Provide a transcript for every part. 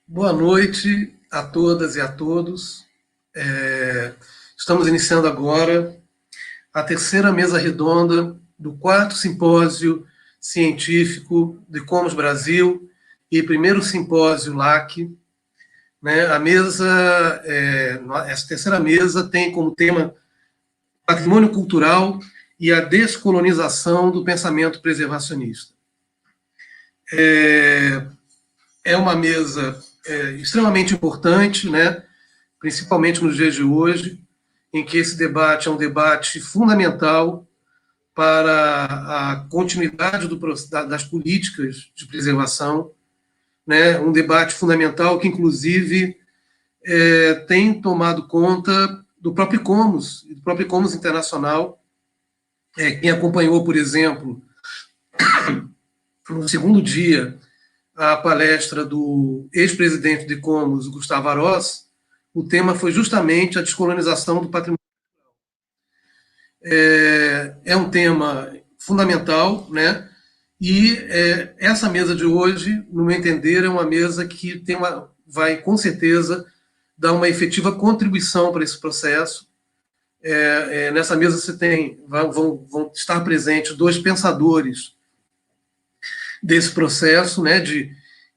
Boa noite a todas e a todos. Estamos iniciando agora a terceira mesa redonda do quarto simpósio científico de Commons Brasil e primeiro simpósio LAC. Essa terceira mesa tem como tema patrimônio cultural e a descolonização do pensamento preservacionista. É uma mesa extremamente importante, principalmente nos dias de hoje, em que esse debate é um debate fundamental para a continuidade das políticas de preservação, um debate fundamental que, inclusive, tem tomado conta do próprio Commons Internacional. Quem acompanhou, por exemplo, no segundo dia, a palestra do ex-presidente de Commons, Gustavo Aros, o tema foi justamente a descolonização do patrimônio. É um tema fundamental, e essa mesa de hoje, no meu entender, é uma mesa que vai, com certeza, dar uma efetiva contribuição para esse processo. Nessa mesa vão estar presentes dois pensadores desse processo,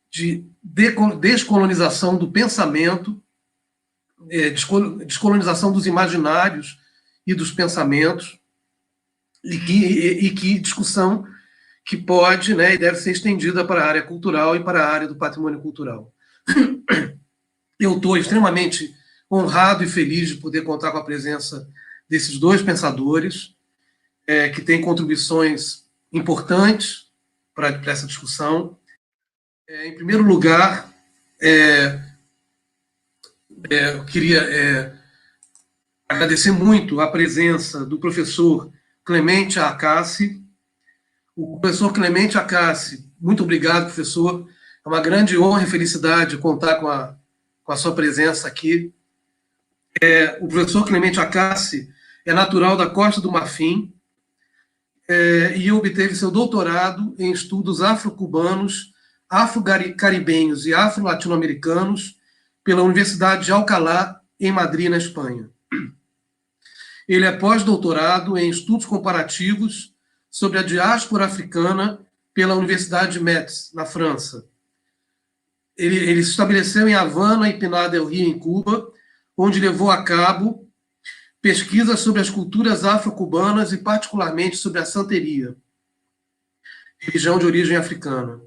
de descolonização do pensamento, descolonização dos imaginários e dos pensamentos, e que discussão que pode, e deve ser estendida para a área cultural e para a área do patrimônio cultural. Eu estou extremamente honrado e feliz de poder contar com a presença desses dois pensadores, que têm contribuições importantes para essa discussão. Em primeiro lugar, eu queria agradecer muito a presença do professor Clemente Acassi. O professor Clemente Acassi, muito obrigado, professor. É uma grande honra e felicidade contar com a sua presença aqui. O professor Clemente Acassi é natural da Costa do Marfim, e obteve seu doutorado em estudos afro-cubanos, afro-caribenhos e afro-latino-americanos pela Universidade de Alcalá, em Madrid, na Espanha. Ele é pós-doutorado em estudos comparativos sobre a diáspora africana pela Universidade de Metz, na França. Ele se estabeleceu em Havana e Pinar del Rio, em Cuba, onde levou a cabo pesquisas sobre as culturas afro-cubanas e, particularmente, sobre a santeria, religião de origem africana.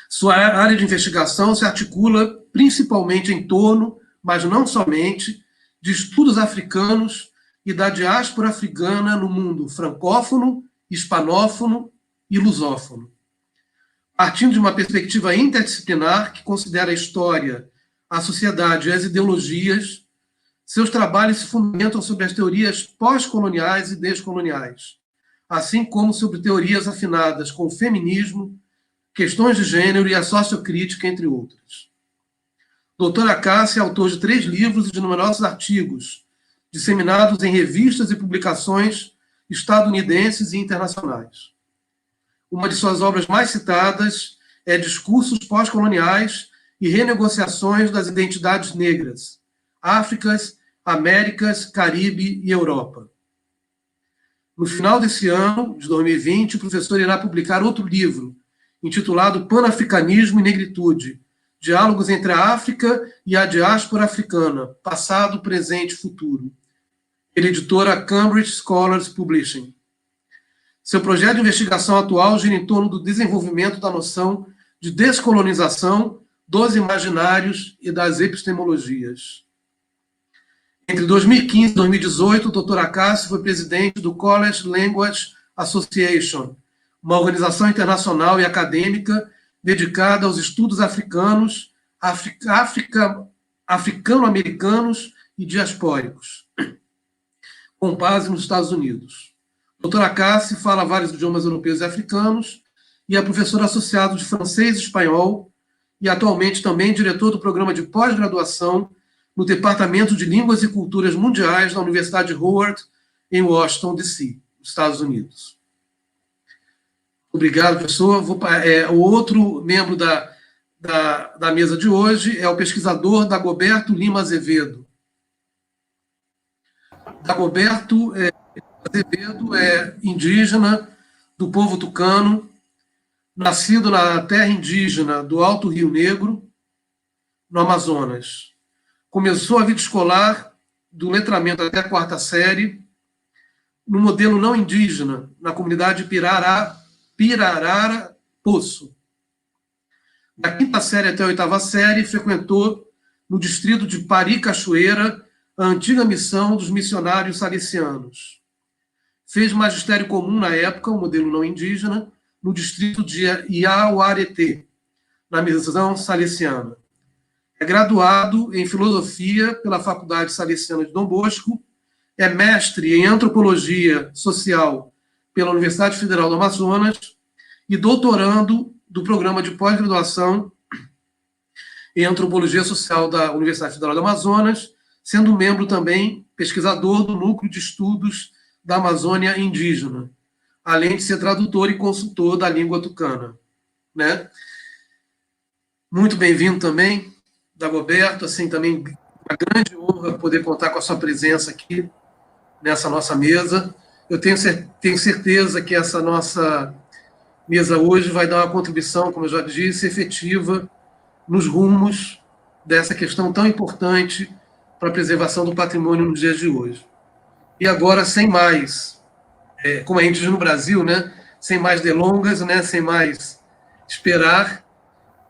Sua área de investigação se articula principalmente em torno, mas não somente, de estudos africanos e da diáspora africana no mundo francófono, hispanófono e lusófono. Partindo de uma perspectiva interdisciplinar que considera a história, a sociedade e as ideologias, seus trabalhos se fundamentam sobre as teorias pós-coloniais e descoloniais, assim como sobre teorias afinadas com o feminismo, questões de gênero e a sociocrítica, entre outras. Dr. Acassi é autor de 3 livros e de numerosos artigos, disseminados em revistas e publicações estadunidenses e internacionais. Uma de suas obras mais citadas é Discursos Pós-Coloniais e Renegociações das Identidades Negras, Áfricas, Américas, Caribe e Europa. No final desse ano, de 2020, o professor irá publicar outro livro, intitulado Panafricanismo e Negritude, Diálogos entre a África e a Diáspora Africana, Passado, Presente e Futuro, pela editora Cambridge Scholars Publishing. Seu projeto de investigação atual gira em torno do desenvolvimento da noção de descolonização dos imaginários e das epistemologias. Entre 2015 e 2018, o Dr. Acassi foi presidente do College Language Association, uma organização internacional e acadêmica dedicada aos estudos africanos, africano-americanos e diaspóricos, com base nos Estados Unidos. O Dr. Acassi fala vários idiomas europeus e africanos e é professor associado de francês e espanhol e atualmente também diretor do programa de pós-graduação no Departamento de Línguas e Culturas Mundiais da Universidade de Howard, em Washington, D.C., Estados Unidos. Obrigado, professor. O outro membro da mesa de hoje é o pesquisador Dagoberto Lima Azevedo. Dagoberto Azevedo é indígena do povo tucano, nascido na terra indígena do Alto Rio Negro, no Amazonas. Começou a vida escolar do letramento até a 4ª série, no modelo não indígena, na comunidade Pirarara Poço. Da 5ª série até a 8ª série, frequentou no distrito de Pari Cachoeira a antiga missão dos missionários salesianos. Fez magistério comum na época, o modelo não indígena, no distrito de Iauareté, na missão salesiana. É graduado em filosofia pela Faculdade Salesiana de Dom Bosco, é mestre em antropologia social pela Universidade Federal do Amazonas e doutorando do programa de pós-graduação em antropologia social da Universidade Federal do Amazonas, sendo membro também pesquisador do Núcleo de Estudos da Amazônia Indígena, além de ser tradutor e consultor da língua tucana, né? Muito bem-vindo também, Dagoberto, assim, também uma grande honra poder contar com a sua presença aqui nessa nossa mesa. Eu tenho certeza que essa nossa mesa hoje vai dar uma contribuição, como eu já disse, efetiva nos rumos dessa questão tão importante para a preservação do patrimônio nos dias de hoje. E agora, sem mais, como a gente diz no Brasil, né, sem mais delongas, né, sem mais esperar,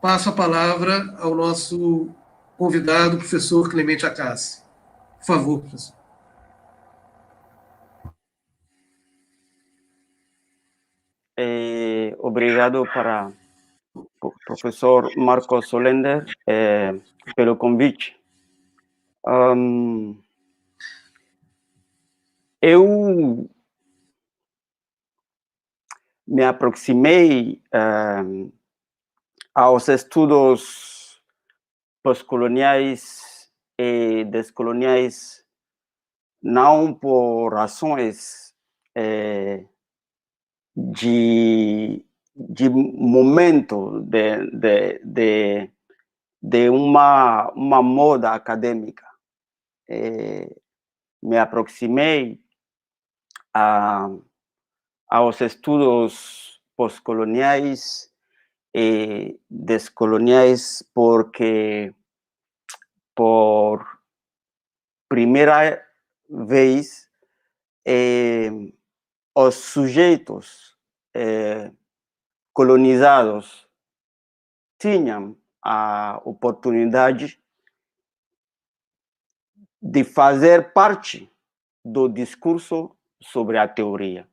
passo a palavra ao nosso convidado, professor Clemente Acassi. Por favor, professor. Obrigado para o professor Marcos Solender pelo convite. Eu me aproximei aos estudos pós-coloniais e descoloniais não por razões de momento de uma moda acadêmica. Me aproximei aos estudos pós-coloniais e descoloniais porque, por primeira vez, os sujeitos colonizados tinham a oportunidade de fazer parte do discurso sobre a teoria.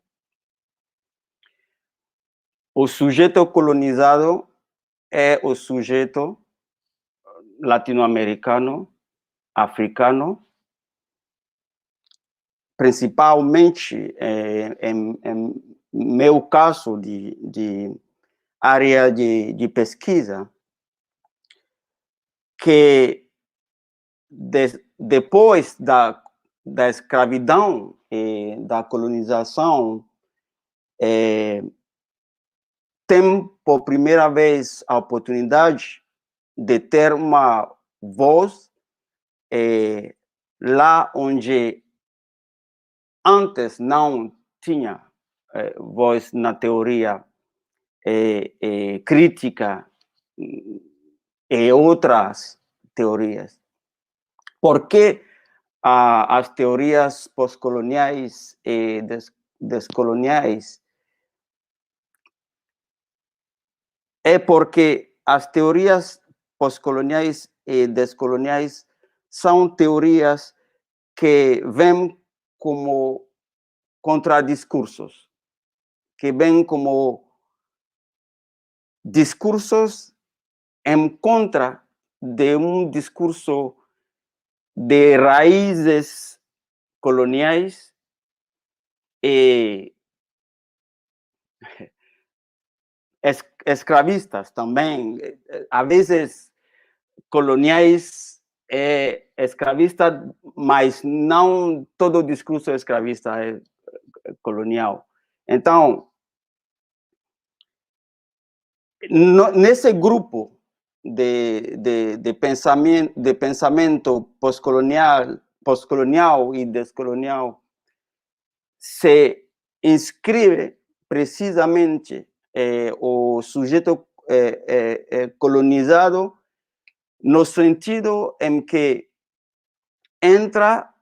O sujeito colonizado é o sujeito latino-americano, africano, principalmente em meu caso de área de pesquisa, que depois da escravidão e da colonização, tem por primeira vez a oportunidade de ter uma voz lá onde antes não tinha voz na teoria crítica e outras teorias. Por que as teorias pós-coloniais e descoloniais? É porque as teorias pós-coloniais e descoloniais são teorias que vêm como contradiscursos, que vêm como discursos em contra de um discurso de raízes coloniais e escravistas também, a vezes coloniais e escravistas, mas não todo o discurso escravista é colonial. Então, nesse grupo de pensamento pós-colonial e descolonial se inscreve precisamente o sujeito colonizado no sentido em que entra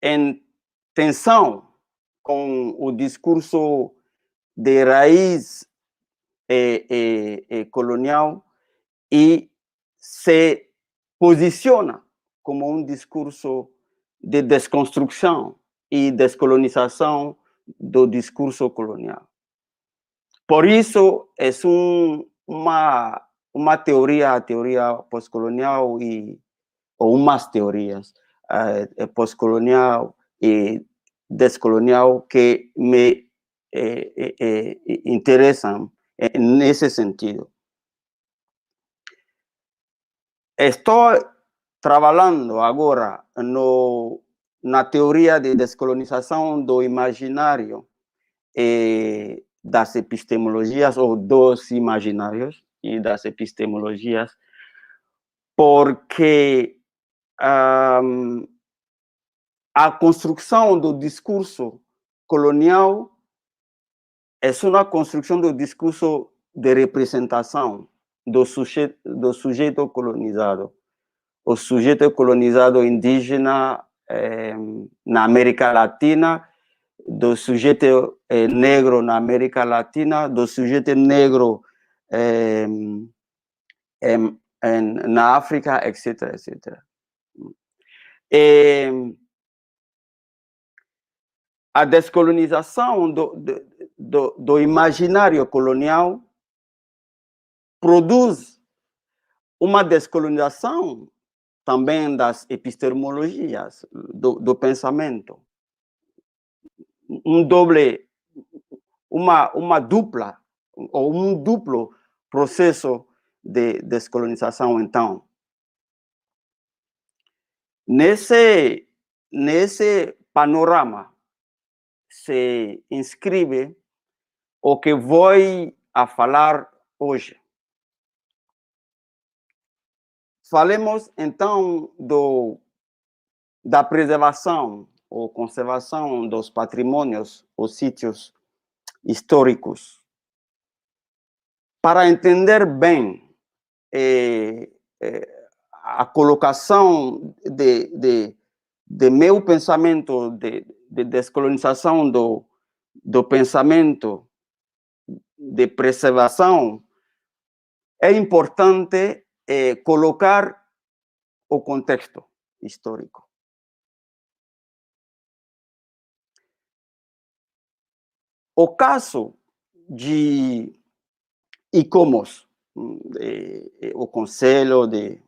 em tensão com o discurso de raiz colonial e se posiciona como um discurso de desconstrução e descolonização do discurso colonial. Por isso, é uma teoria, a teoria pós-colonial ou umas teorias pós-colonial e descolonial que me interessam nesse sentido. Estou trabalhando agora na teoria de descolonização do imaginário das epistemologias, ou dos imaginários e das epistemologias, porque a construção do discurso colonial é uma construção do discurso de representação do sujeito colonizado. O sujeito colonizado indígena na América Latina, do sujeito negro na América Latina, do sujeito negro na África, etc., etc. A descolonização do imaginário colonial produz uma descolonização também das epistemologias, do pensamento. Uma dupla, ou um duplo processo de descolonização, então. Nesse panorama se inscreve o que vou a falar hoje. Falemos, então, da preservação ou conservação dos patrimônios ou sítios históricos. Para entender bem a colocação de meu pensamento de descolonização do pensamento de preservação, é importante colocar o contexto histórico. O caso de ICOMOS, o Conselho de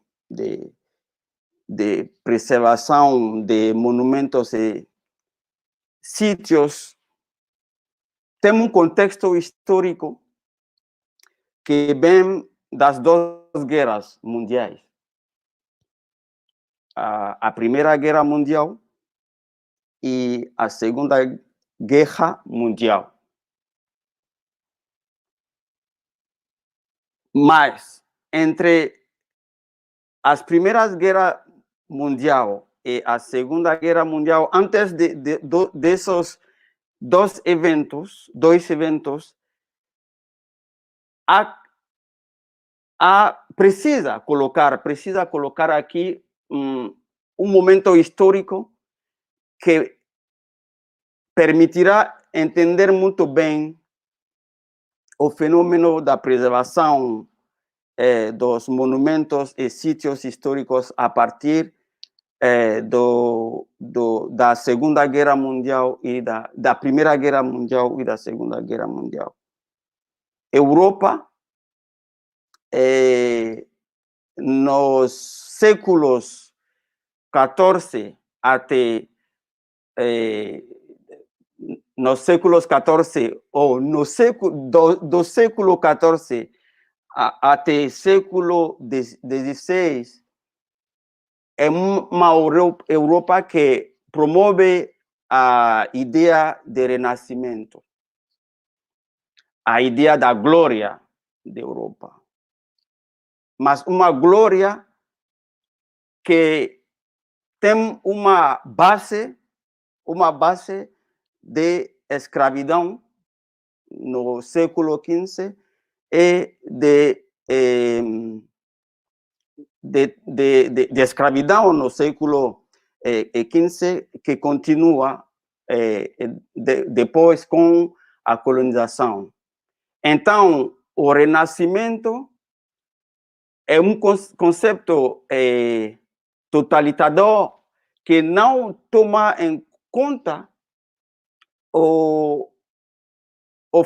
Preservação de Monumentos e Sítios, tem um contexto histórico que vem das duas guerras mundiais. A Primeira Guerra Mundial e a Segunda Guerra Mundial. Mas, entre as Primeiras Guerras Mundial e a Segunda Guerra Mundial, antes desses dois eventos, precisa colocar aqui um momento histórico que permitirá entender muito bem o fenômeno da preservação dos monumentos e sítios históricos a partir da Segunda Guerra Mundial e da Primeira Guerra Mundial e da Segunda Guerra Mundial. Europa, nos séculos XIV até nos séculos XIV, ou do século XIV até século XVI, é uma Europa que promove a ideia de renascimento, a ideia da glória da Europa. mas uma glória que tem uma base de escravidão no século XV e de escravidão no século XV que continua depois com a colonização. Então, o Renascimento é um conceito totalizador que não toma em conta o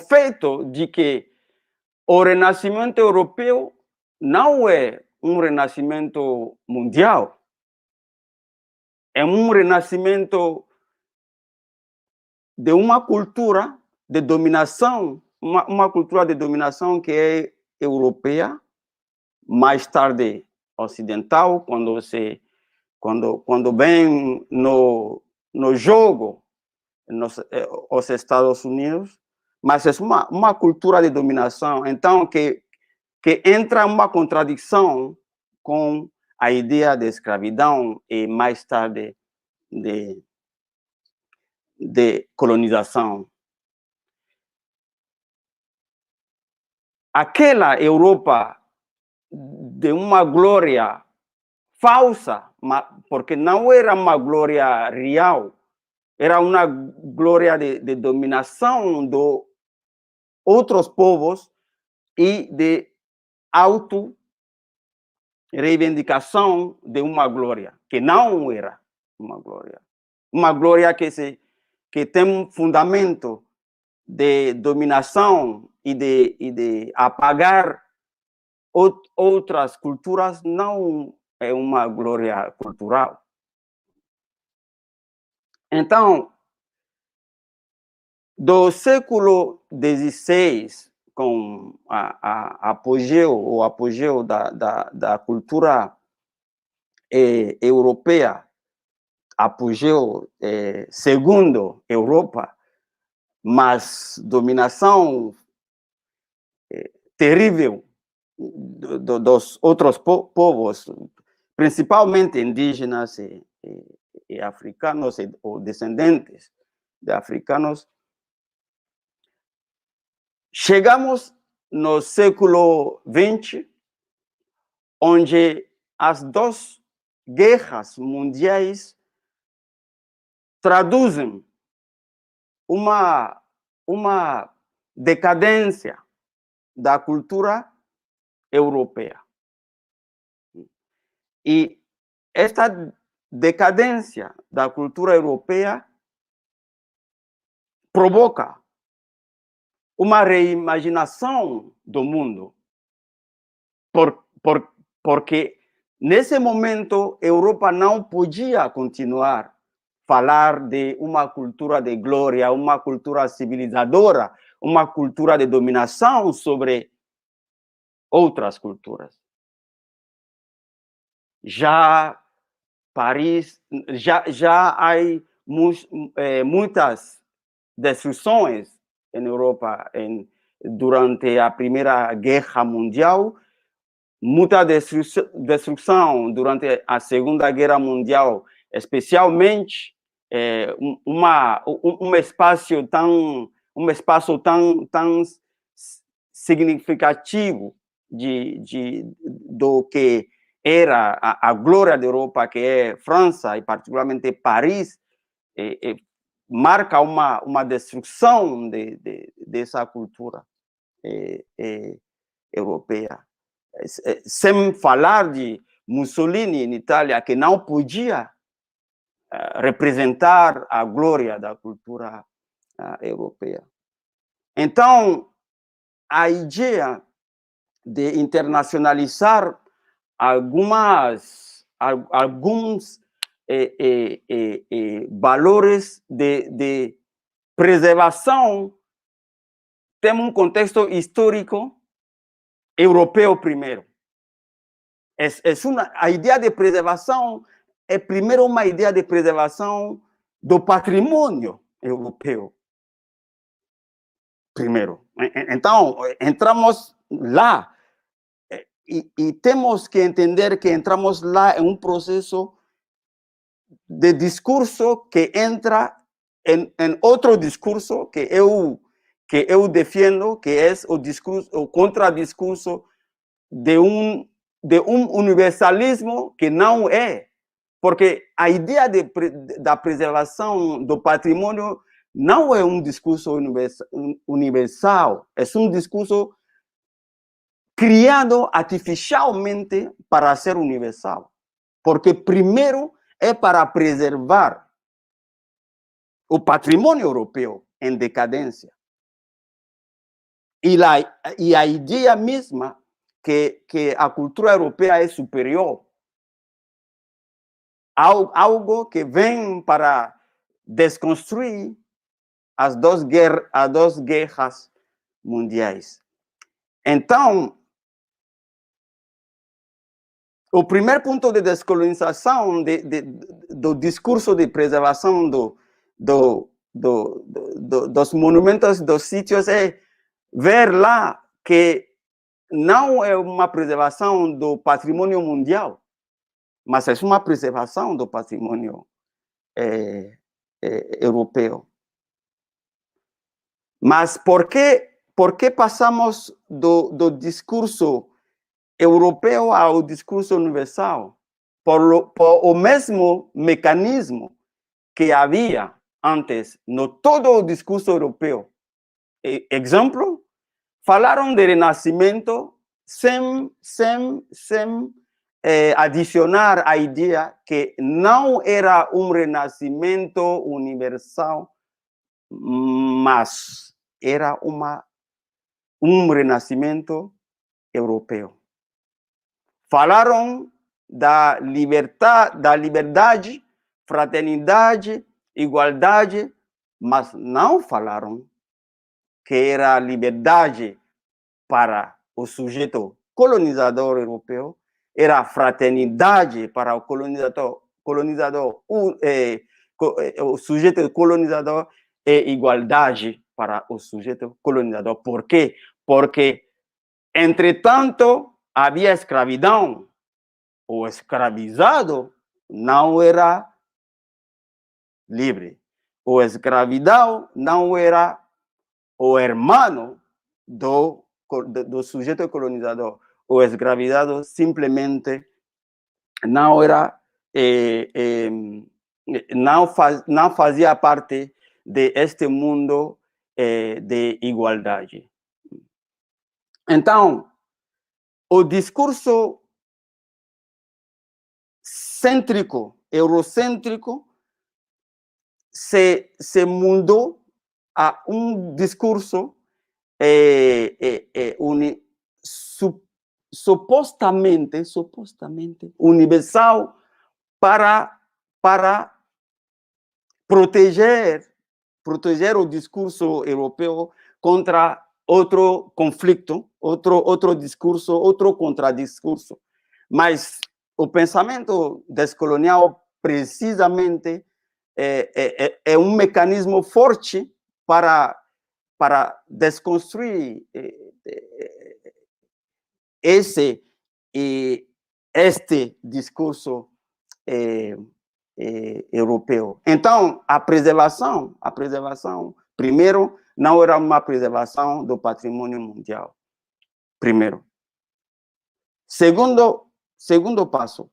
feito de que o Renascimento europeu não é um renascimento mundial, é um renascimento de uma cultura de dominação, uma cultura de dominação que é europeia, mais tarde ocidental, quando vem no jogo os Estados Unidos, mas é uma cultura de dominação, então que entra uma contradição com a ideia de escravidão e mais tarde de colonização. Aquela Europa de uma glória falsa, porque não era uma glória real, era uma glória de dominação de outros povos e de auto-reivindicação de uma glória, que não era uma glória. Uma glória que tem um fundamento de dominação e de apagar outras culturas, não é uma glória cultural. Então, do século XVI, com o apogeu da cultura europeia, apogeu segundo Europa, mas dominação terrível dos outros povos, principalmente indígenas e africanos, ou descendentes de africanos. Chegamos no século XX, onde as duas guerras mundiais traduzem uma decadência da cultura europeia. E esta decadência da cultura europeia provoca uma reimaginação do mundo, porque nesse momento a Europa não podia continuar a falar de uma cultura de glória, uma cultura civilizadora, uma cultura de dominação sobre outras culturas. Já Paris, já há muitas destruições em Europa durante a Primeira Guerra Mundial, muita destruição durante a Segunda Guerra Mundial, especialmente um espaço tão significativo do que era a glória da Europa, que é França e particularmente Paris, marca uma destruição dessa cultura europeia. Sem falar de Mussolini em Itália, que não podia representar a glória da cultura europeia. Então, a ideia de internacionalizar alguns valores de preservação tem um contexto histórico europeu primeiro. A ideia de preservação é primeiro uma ideia de preservação do patrimônio europeu. Primeiro. Então, entramos lá. temos que entender que entramos lá em um processo de discurso que entra em outro discurso que eu defendo, que é o contradiscurso de um universalismo que não é. Porque a ideia da preservação do patrimônio não é um discurso universal, é um discurso criado artificialmente para ser universal. Porque primeiro é para preservar o patrimônio europeu em decadência. E a ideia mesma que a cultura europeia é superior. Algo que vem para desconstruir as duas guerras mundiais. Então, o primeiro ponto de descolonização do discurso de preservação dos monumentos, dos sítios, é ver lá que não é uma preservação do patrimônio mundial, mas é uma preservação do patrimônio europeu. Mas por que passamos do discurso europeu ao discurso universal? Por o mesmo mecanismo que havia antes no todo o discurso europeu. Exemplo, falaram de renascimento sem adicionar a ideia que não era um renascimento universal, mas era um renascimento europeu. Falaram da liberdade, fraternidade, igualdade, mas não falaram que era liberdade para o sujeito colonizador europeu, era fraternidade para o o sujeito colonizador e igualdade para o sujeito colonizador. Por quê? Porque, entretanto, havia escravidão. O escravizado não era livre. O escravizado não era o hermano do sujeito colonizador. O escravizado simplesmente não era, não fazia parte deste mundo de igualdade. Então, o discurso cêntrico, eurocêntrico, se mudou a um discurso supostamente universal para proteger o discurso europeu contra outro conflito, outro discurso, outro contradiscurso. Mas o pensamento descolonial, precisamente, é um mecanismo forte para desconstruir este discurso europeu. Então, a preservação, primeiro, não era uma preservação do patrimônio mundial. Primeiro. Segundo passo.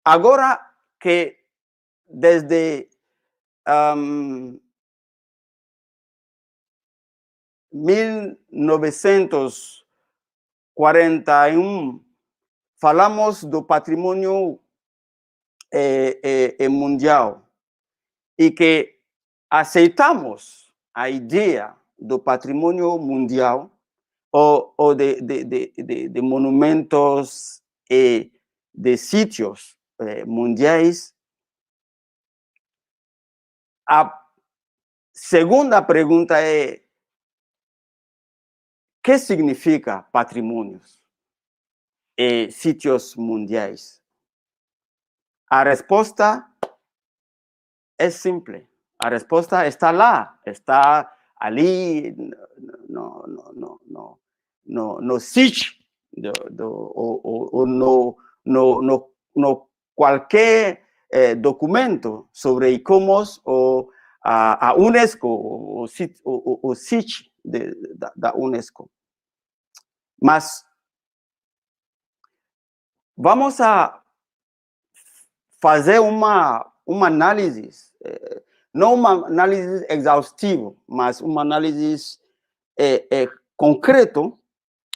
Agora que desde 1941 falamos do patrimônio mundial e que aceitamos a ideia do patrimônio mundial ou de monumentos e de sítios mundiais. A segunda pergunta é: o que significa patrimônios e sítios mundiais? A resposta é simples. A resposta está lá, está ali no sítio, ou no qualquer documento sobre ICOMOS ou a Unesco, o sítio da Unesco. Mas vamos a fazer uma análise, não uma análise exaustiva, mas uma análise concreto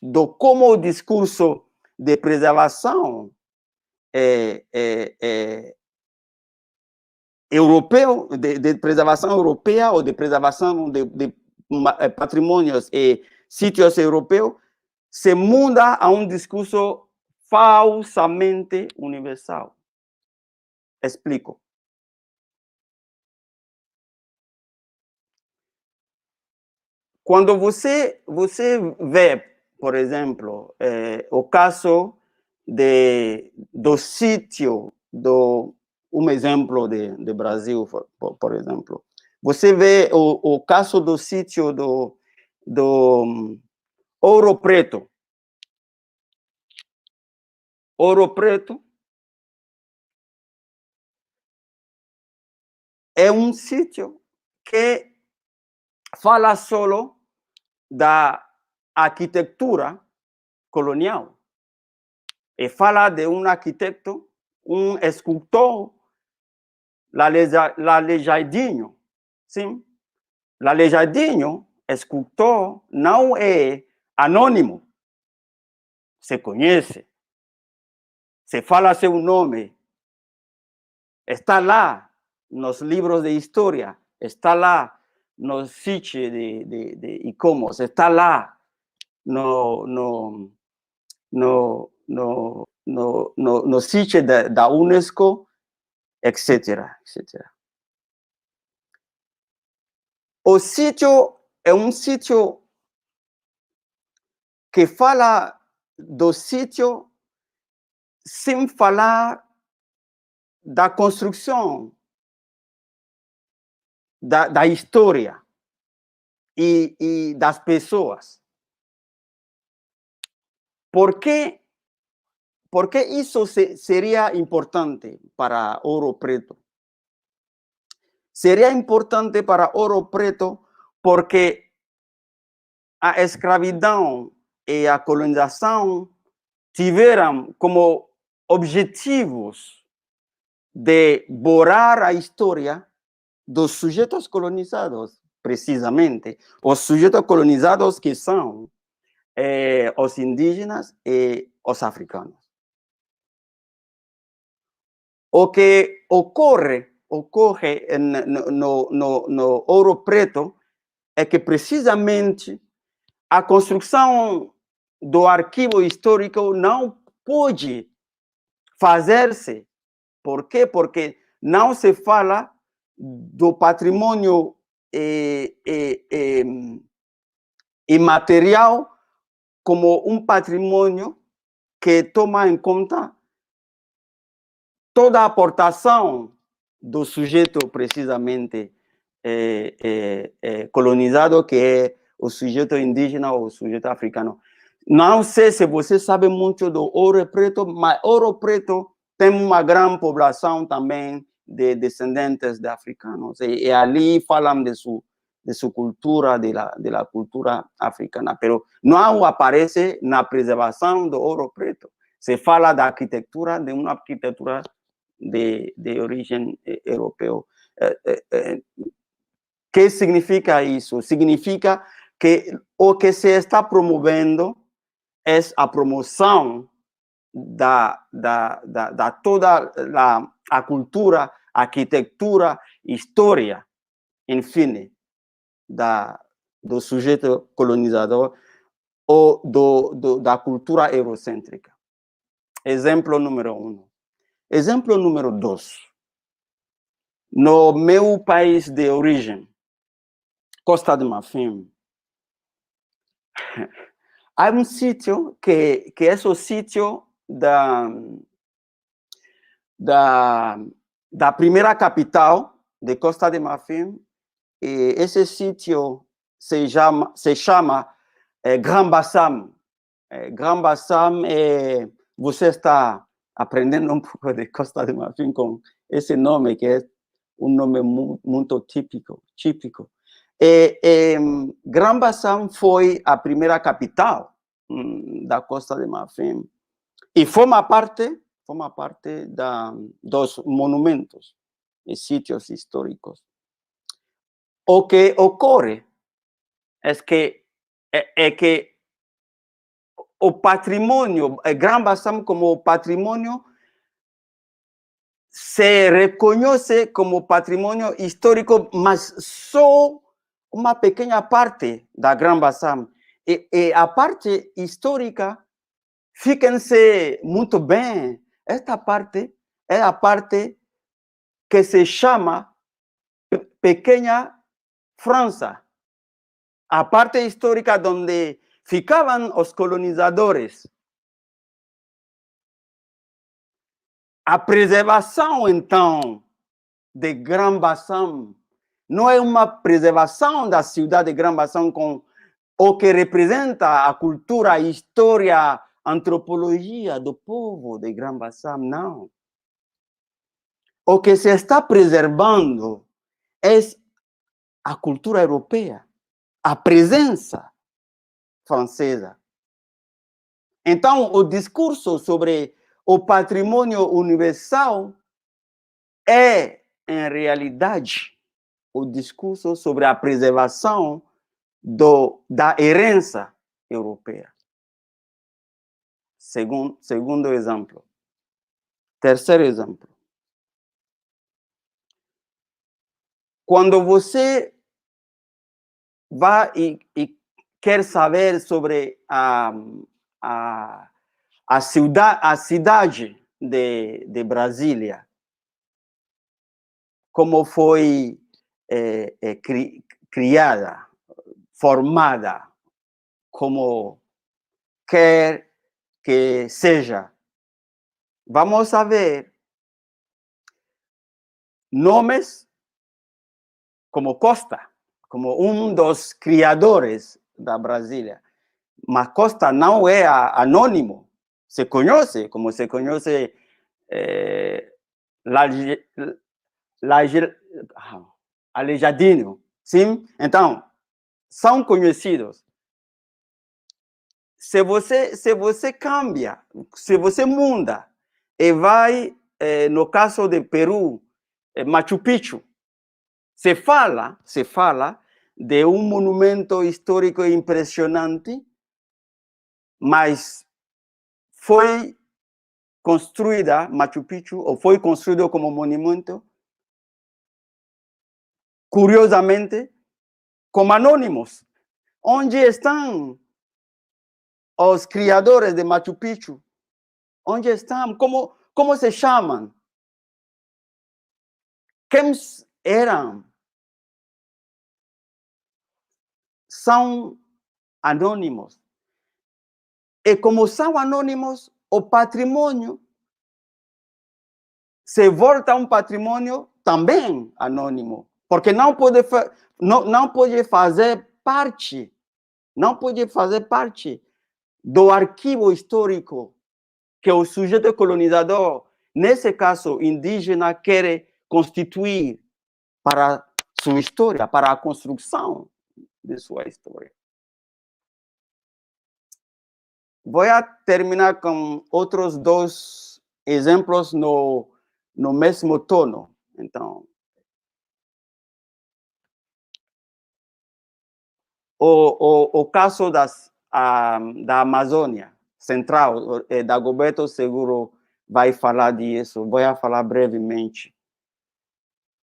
do como o discurso de preservação europeu, de preservação europeia ou de preservação de patrimônios e sítios europeus se muda a um discurso falsamente universal. Explico. Quando você vê, por exemplo, o caso do sítio, um exemplo de Brasil, por exemplo, você vê o caso do sítio do Ouro Preto. Ouro Preto é um sítio que fala solo da arquitetura colonial. E fala de um arquiteto, um escultor, Aleijadinho. Sim? Aleijadinho, escultor, não é anônimo. Se conhece. Se fala seu nome. Está lá nos livros de história. Está lá no sítio de ICOMOS. Está lá no sítio da Unesco, etc. O sítio é um sítio que fala do sítio sem falar da construção, da história e das pessoas. Por que isso seria importante para Ouro Preto? Seria importante para Ouro Preto porque a escravidão e a colonização tiveram como objetivos de borrar a história dos sujeitos colonizados, precisamente, os sujeitos colonizados que são os indígenas e os africanos. O que ocorre no Ouro Preto é que precisamente a construção do arquivo histórico não pode fazer-se. Por quê? Porque não se fala do patrimônio imaterial como um patrimônio que toma em conta toda a aportação do sujeito precisamente colonizado, que é o sujeito indígena ou o sujeito africano. Não sei se você sabe muito do Ouro Preto, mas Ouro Preto tem uma grande população também de descendentes de africanos. E ali falam de sua cultura, da cultura africana. Mas não aparece na preservação do Ouro Preto. Se fala da arquitetura, de uma arquitetura de origem europeu. Que significa isso? Significa que o que se está promovendo é a promoção da toda a cultura, arquitetura, história, enfim, do sujeito colonizador ou da cultura eurocêntrica. Exemplo número 1. Exemplo número 2. No meu país de origem, Costa de Marfim, há um sítio que é o sítio da primeira capital de Costa de Marfim, e esse sítio se chama Grand Bassam. Grand-Bassam, você está aprendendo um pouco de Costa de Marfim com esse nome, que é um nome muito típico. Grand-Bassam foi a primeira capital da Costa de Marfim e forma parte dos monumentos e sítios históricos. O que ocorre é que o patrimônio, Grand-Bassam como patrimônio, se reconhece como patrimônio histórico, mas só uma pequena parte da Grand-Bassam. E a parte histórica, fiquem-se muito bem, esta parte é a parte que se chama Pequena França. A parte histórica onde ficavam os colonizadores. A preservação, então, de Grand-Bassam não é uma preservação da cidade de Grand-Bassam com o que representa a cultura, a história, a antropologia do povo de Grand-Bassam, não. O que se está preservando é a cultura europeia, a presença francesa. Então, o discurso sobre o patrimônio universal é, em realidade, o discurso sobre a preservação da herança europeia. Segundo exemplo. Terceiro exemplo. Quando você vai e quer saber sobre a cidade de Brasília, como foi criada, formada, como quer que seja, vamos ver nomes como Costa, como um dos criadores da Brasília. Mas Costa não é anônimo. Se conhece, como se conhece Aleijadinho. Sim? Então, são conhecidos. Se você cambia, se você muda e vai, no caso de Peru, Machu Picchu, se fala de um monumento histórico impressionante, mas foi construída Machu Picchu, ou foi construído como monumento, curiosamente, como anônimos. Onde estão os criadores de Machu Picchu? Onde estão? Como se chamam? Quem eram? São anônimos. E como são anônimos, o patrimônio se volta um patrimônio também anônimo, porque não pode fazer parte do arquivo histórico que o sujeito colonizador, nesse caso indígena, quer constituir para sua história, para a construção de sua história. Vou terminar com outros dois exemplos no mesmo tono. Então, o caso da Amazônia Central, Dagoberto seguro vai falar disso, vou falar brevemente.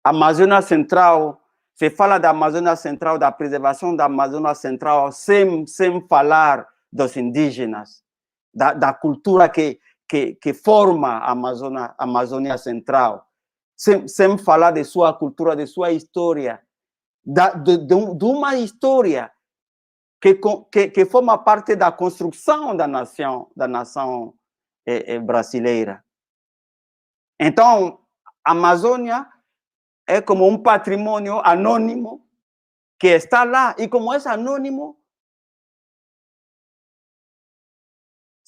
A Amazônia Central, se fala da Amazônia Central, da preservação da Amazônia Central, sem falar dos indígenas, da cultura que forma a Amazônia Central, sem falar de sua cultura, de sua história, de uma história que forma parte da construção da nação brasileira. Então, a Amazônia é como um patrimônio anônimo que está lá, e como é anônimo,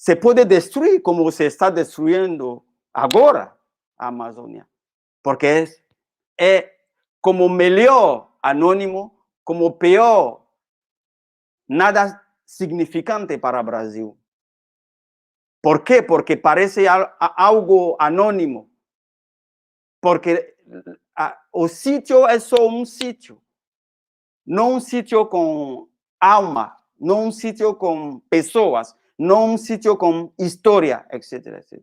se pode destruir como se está destruindo agora a Amazônia. Porque é como melhor anônimo, como pior, nada significante para o Brasil. ¿Por quê? Porque parece algo anônimo. Porque o sítio é só um sítio. Não um sítio com alma, não um sítio com pessoas, não um sítio com história, etc, etc.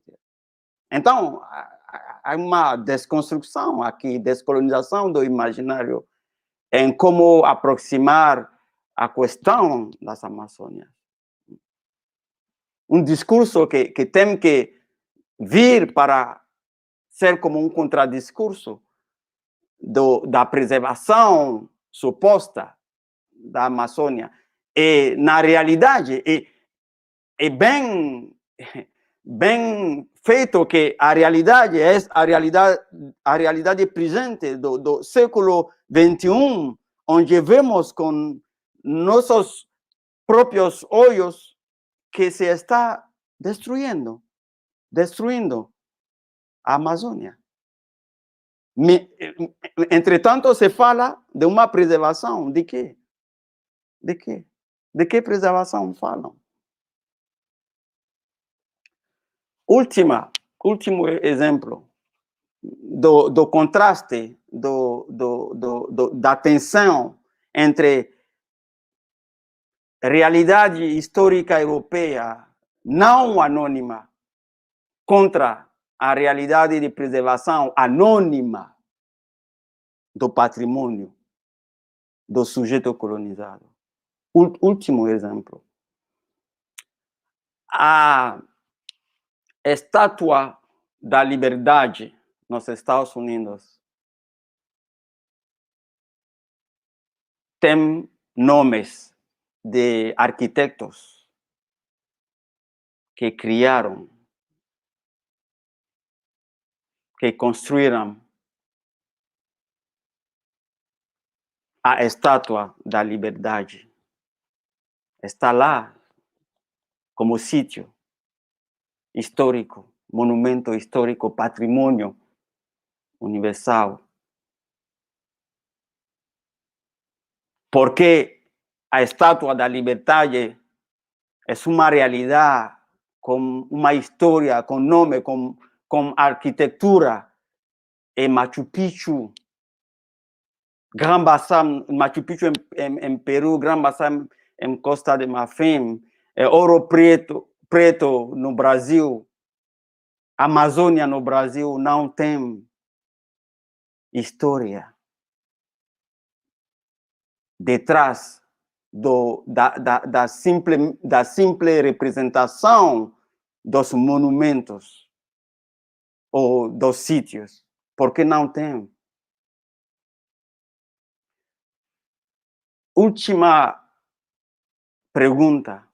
Então, há uma desconstrução aqui, descolonização do imaginário em como aproximar a questão das Amazônias. Um discurso que tem que vir para ser como um contradiscurso da preservação suposta da Amazônia. E, na realidade, é bem feito que a realidade é a realidade presente do século XXI, onde vemos com nossos próprios olhos que se está destruindo a Amazônia. Entretanto, se fala de uma preservação. De quê? De quê? De que preservação falam? Último exemplo do contraste, da tensão entre realidade histórica europeia não anônima contra a realidade de preservação anônima do patrimônio do sujeito colonizado. Último exemplo. A Estátua da Liberdade nos Estados Unidos tem nomes de arquitetos que criaram, que construíram a Estátua da Liberdade. Está lá como sítio histórico, monumento histórico, patrimônio universal. Porque a Estátua da Liberdade é uma realidade com uma história, com nome, com arquitetura. E Machu Picchu, Gran Bassam, Machu Picchu em Peru, Gran Bassam em Costa de Marfim, Ouro Preto no Brasil, Amazônia no Brasil não tem história detrás da simple representação dos monumentos ou dos sítios. Por que não tem? Última pergunta.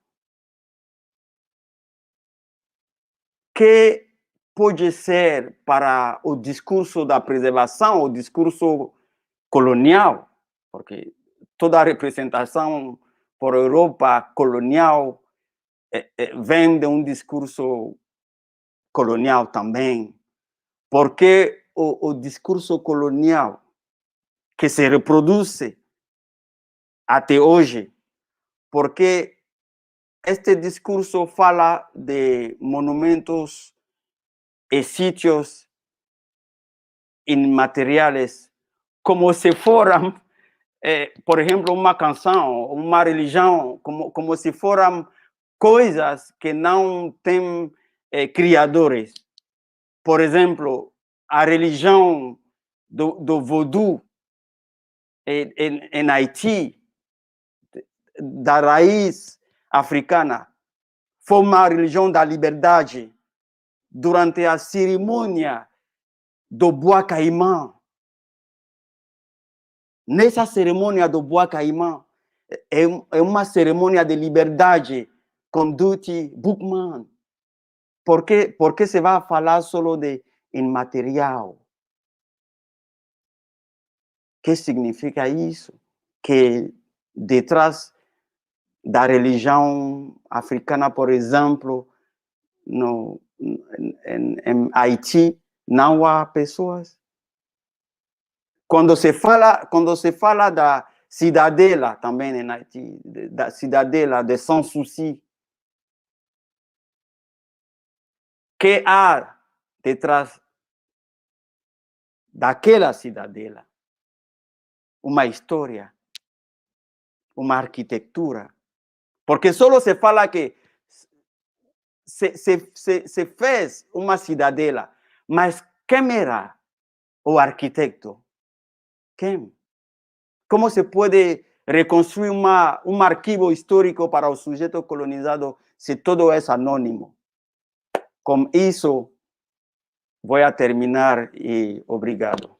Que pode ser para o discurso da preservação, o discurso colonial, porque toda a representação por Europa colonial vem de um discurso colonial também, porque o discurso colonial que se reproduz até hoje, porque este discurso fala de monumentos e sítios imateriais como se foram, por exemplo, uma canção, uma religião, como se foram coisas que não têm criadores. Por exemplo, a religião do voodoo em Haiti, da raiz africana, foi uma religião da liberdade durante a cerimônia do Bois Caïman. Nessa cerimônia do Bois Caïman, é uma cerimônia de liberdade com Dutty Boukman. Por que se vai falar só de imaterial? O que significa isso? Que detrás da religião africana, por exemplo, em Haiti não há pessoas. Quando se fala da cidadela também em Haiti, da cidadela de Sans Souci, que há detrás daquela cidadela? Uma história, uma arquitetura. Porque só se fala que se fez uma cidadela, mas quem era o arquiteto? Quem? Como se pode reconstruir um arquivo histórico para o sujeito colonizado se todo é anônimo? Com isso, vou a terminar e obrigado.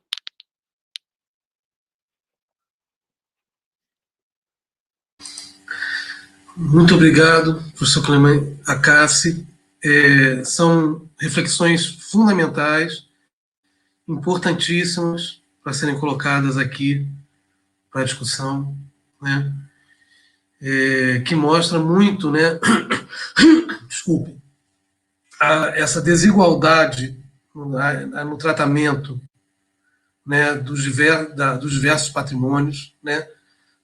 Muito obrigado, professor Clemente Acassi. São reflexões fundamentais, importantíssimas para serem colocadas aqui para a discussão, né? Que mostra muito, né? Desculpe, essa desigualdade no tratamento, né, dos diversos patrimônios, né?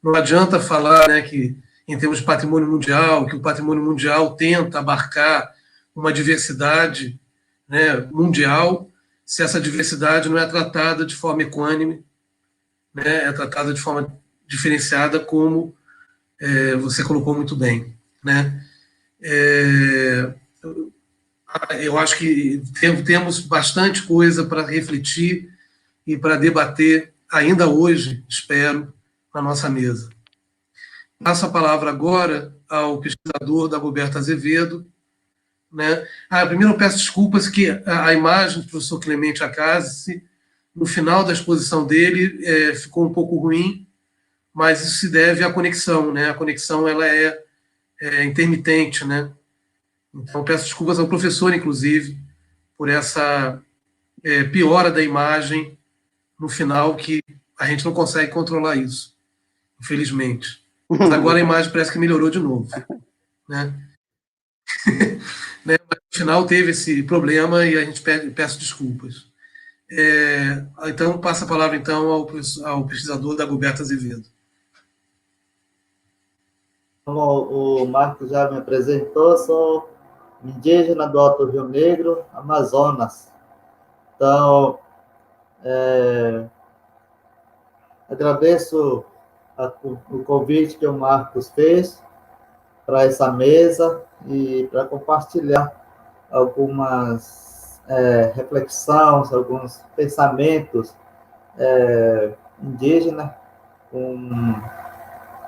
Não adianta falar, né, que em termos de patrimônio mundial, que o patrimônio mundial tenta abarcar uma diversidade, né, mundial, se essa diversidade não é tratada de forma equânime, né, é tratada de forma diferenciada, como você colocou muito bem, né? Eu acho que temos bastante coisa para refletir e para debater ainda hoje, espero, na nossa mesa. Passo a palavra agora ao pesquisador Dagoberto Azevedo, né? Primeiro eu peço desculpas que a imagem do professor Clemente Acassi, no final da exposição dele, ficou um pouco ruim, mas isso se deve à conexão, né? A conexão ela é intermitente, né? Então peço desculpas ao professor, inclusive, por essa piora da imagem no final, que a gente não consegue controlar isso, infelizmente. Mas agora a imagem parece que melhorou de novo, né? Né? Mas no final teve esse problema e a gente peço desculpas. Então, passo a palavra então ao pesquisador Dagoberto Azevedo. Como o Marcos já me apresentou, sou indígena do Alto Rio Negro, Amazonas. Então, agradeço o convite que o Marcos fez para essa mesa e para compartilhar algumas reflexões, alguns pensamentos indígenas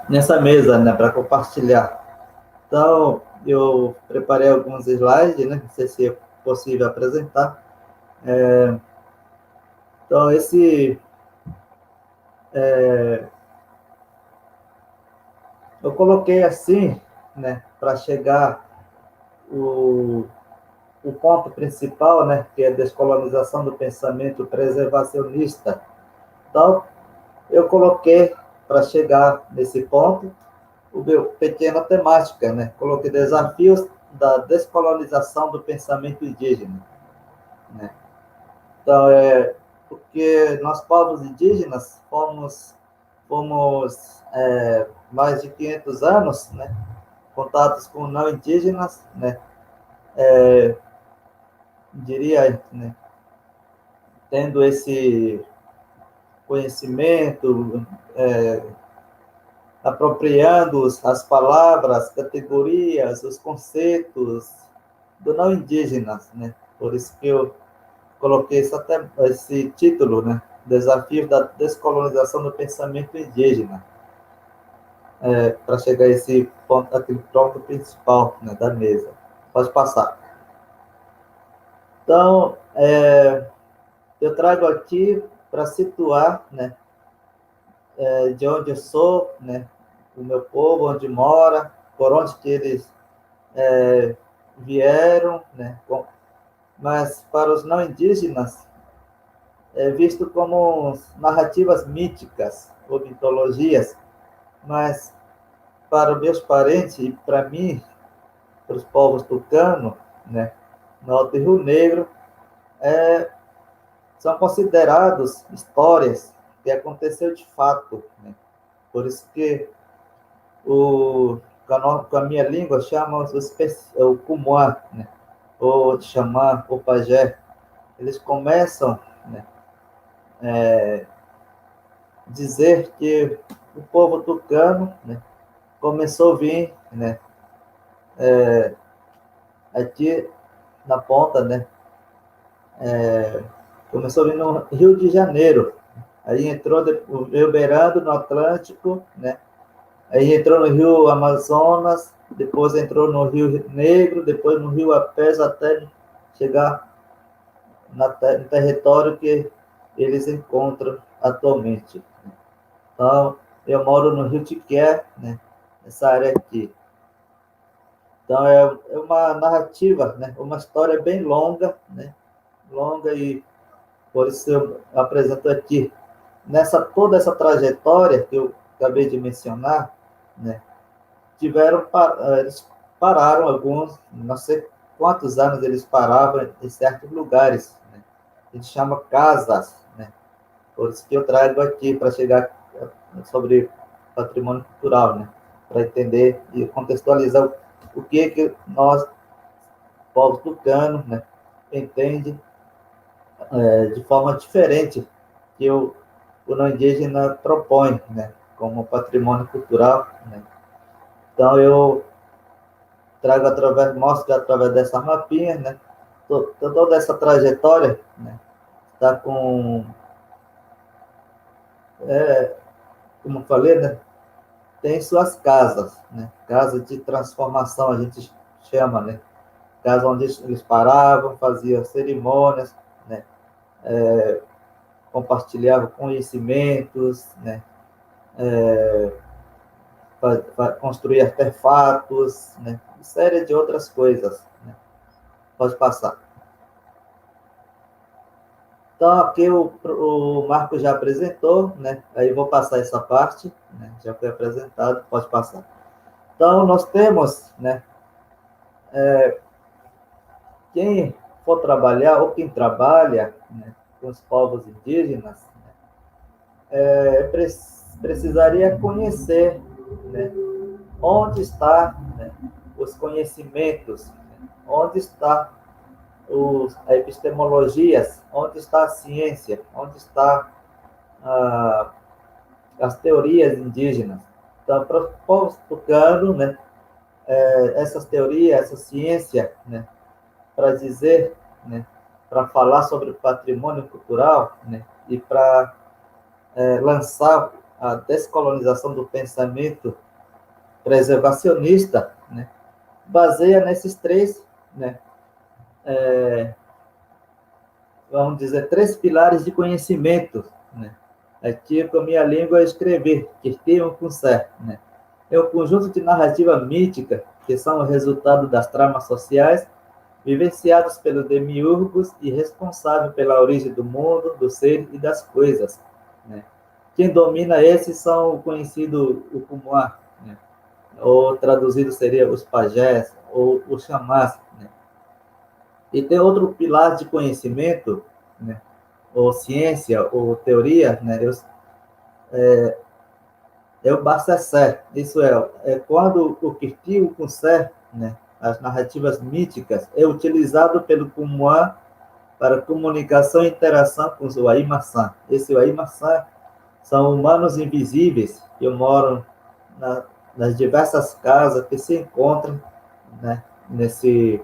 nessa mesa, né, para compartilhar. Então, eu preparei alguns slides, né, não sei se é possível apresentar. Então, eu coloquei assim, né, para chegar o ponto principal, né, que é a descolonização do pensamento preservacionista. Então, eu coloquei, para chegar nesse ponto, o meu pequena temática, né? Coloquei desafios da descolonização do pensamento indígena, né? Então, porque nós, povos indígenas, fomos mais de 500 anos, né? Contatos com não indígenas, né? Diria, né? Tendo esse conhecimento, apropriando as palavras, categorias, os conceitos do não indígenas, né? Por isso que eu coloquei esse título, né? Desafio da descolonização do pensamento indígena, para chegar a esse ponto, aquele ponto principal, né, da mesa. Pode passar. Então, eu trago aqui para situar, né, de onde eu sou, né, o meu povo, onde mora, por onde que eles vieram, né? Mas para os não indígenas é visto como narrativas míticas ou mitologias, mas para meus parentes e para mim, para os povos tucano, né? no Alto Rio Negro, são considerados histórias que aconteceu de fato, né? Por isso que com a minha língua chamam o Cumuá, né? Ou Xamã, ou Pajé. Eles começam, né, dizer que o povo tucano, né, começou a vir, né, aqui na ponta, né, começou a vir no Rio de Janeiro. Aí entrou veio beirando no Atlântico, né, aí entrou no Rio Amazonas, depois entrou no Rio Negro, depois no Rio Apés, até chegar no território que eles encontram atualmente. Então, eu moro no Rio Tiqué, né, nessa área aqui. Então, é uma narrativa, né, uma história bem longa, né, longa, e por isso eu apresento aqui. Toda essa trajetória que eu acabei de mencionar, né, eles pararam alguns, não sei quantos anos eles paravam em certos lugares, né? A gente chama casas, né? Por isso que eu trago aqui para chegar sobre patrimônio cultural, né? Para entender e contextualizar o que nós, povos tucanos, né, entende de forma diferente que o não indígena propõe, né, como patrimônio cultural, né? Então eu mostro através dessa mapinha, né, toda essa trajetória, né, está como eu falei, né, tem suas casas, né, casas de transformação, a gente chama, né, casa onde eles paravam, faziam cerimônias, né, compartilhavam conhecimentos, né, construir artefatos, né, uma série de outras coisas, né. Pode passar. Então, aqui o Marco já apresentou, né? Aí vou passar essa parte, né? Já foi apresentado, pode passar. Então, nós temos, né, quem for trabalhar, ou quem trabalha, né, com os povos indígenas, né, precisaria conhecer, né, onde está, né, os conhecimentos, né, onde está a epistemologia, onde está a ciência, onde está as teorias indígenas. Então, para os povos tucanos, né, essas teorias, essa ciência, né, para dizer, né, para falar sobre o patrimônio cultural, né, e para lançar a descolonização do pensamento preservacionista, né, baseia nesses três, né, vamos dizer, três pilares de conhecimento, né? Aqui, com a minha língua, é escrever, que tenham com ser, né? É um conjunto de narrativa mítica, que são o resultado das tramas sociais, vivenciados pelos demiurgos e responsável pela origem do mundo, do ser e das coisas, né? Quem domina esses são o conhecido Ucumuá, né? Ou traduzido seria os pajés, ou os xamãs, né? E tem outro pilar de conhecimento, né, ou ciência, ou teoria, né, é o Bacessé. Isso é quando o Kirti com Sé, né, as narrativas míticas, é utilizado pelo Cumuã para comunicação e interação com os Uaí-Maçã. Esse Uaí-Maçã são humanos invisíveis que moram nas diversas casas que se encontram, né, nesse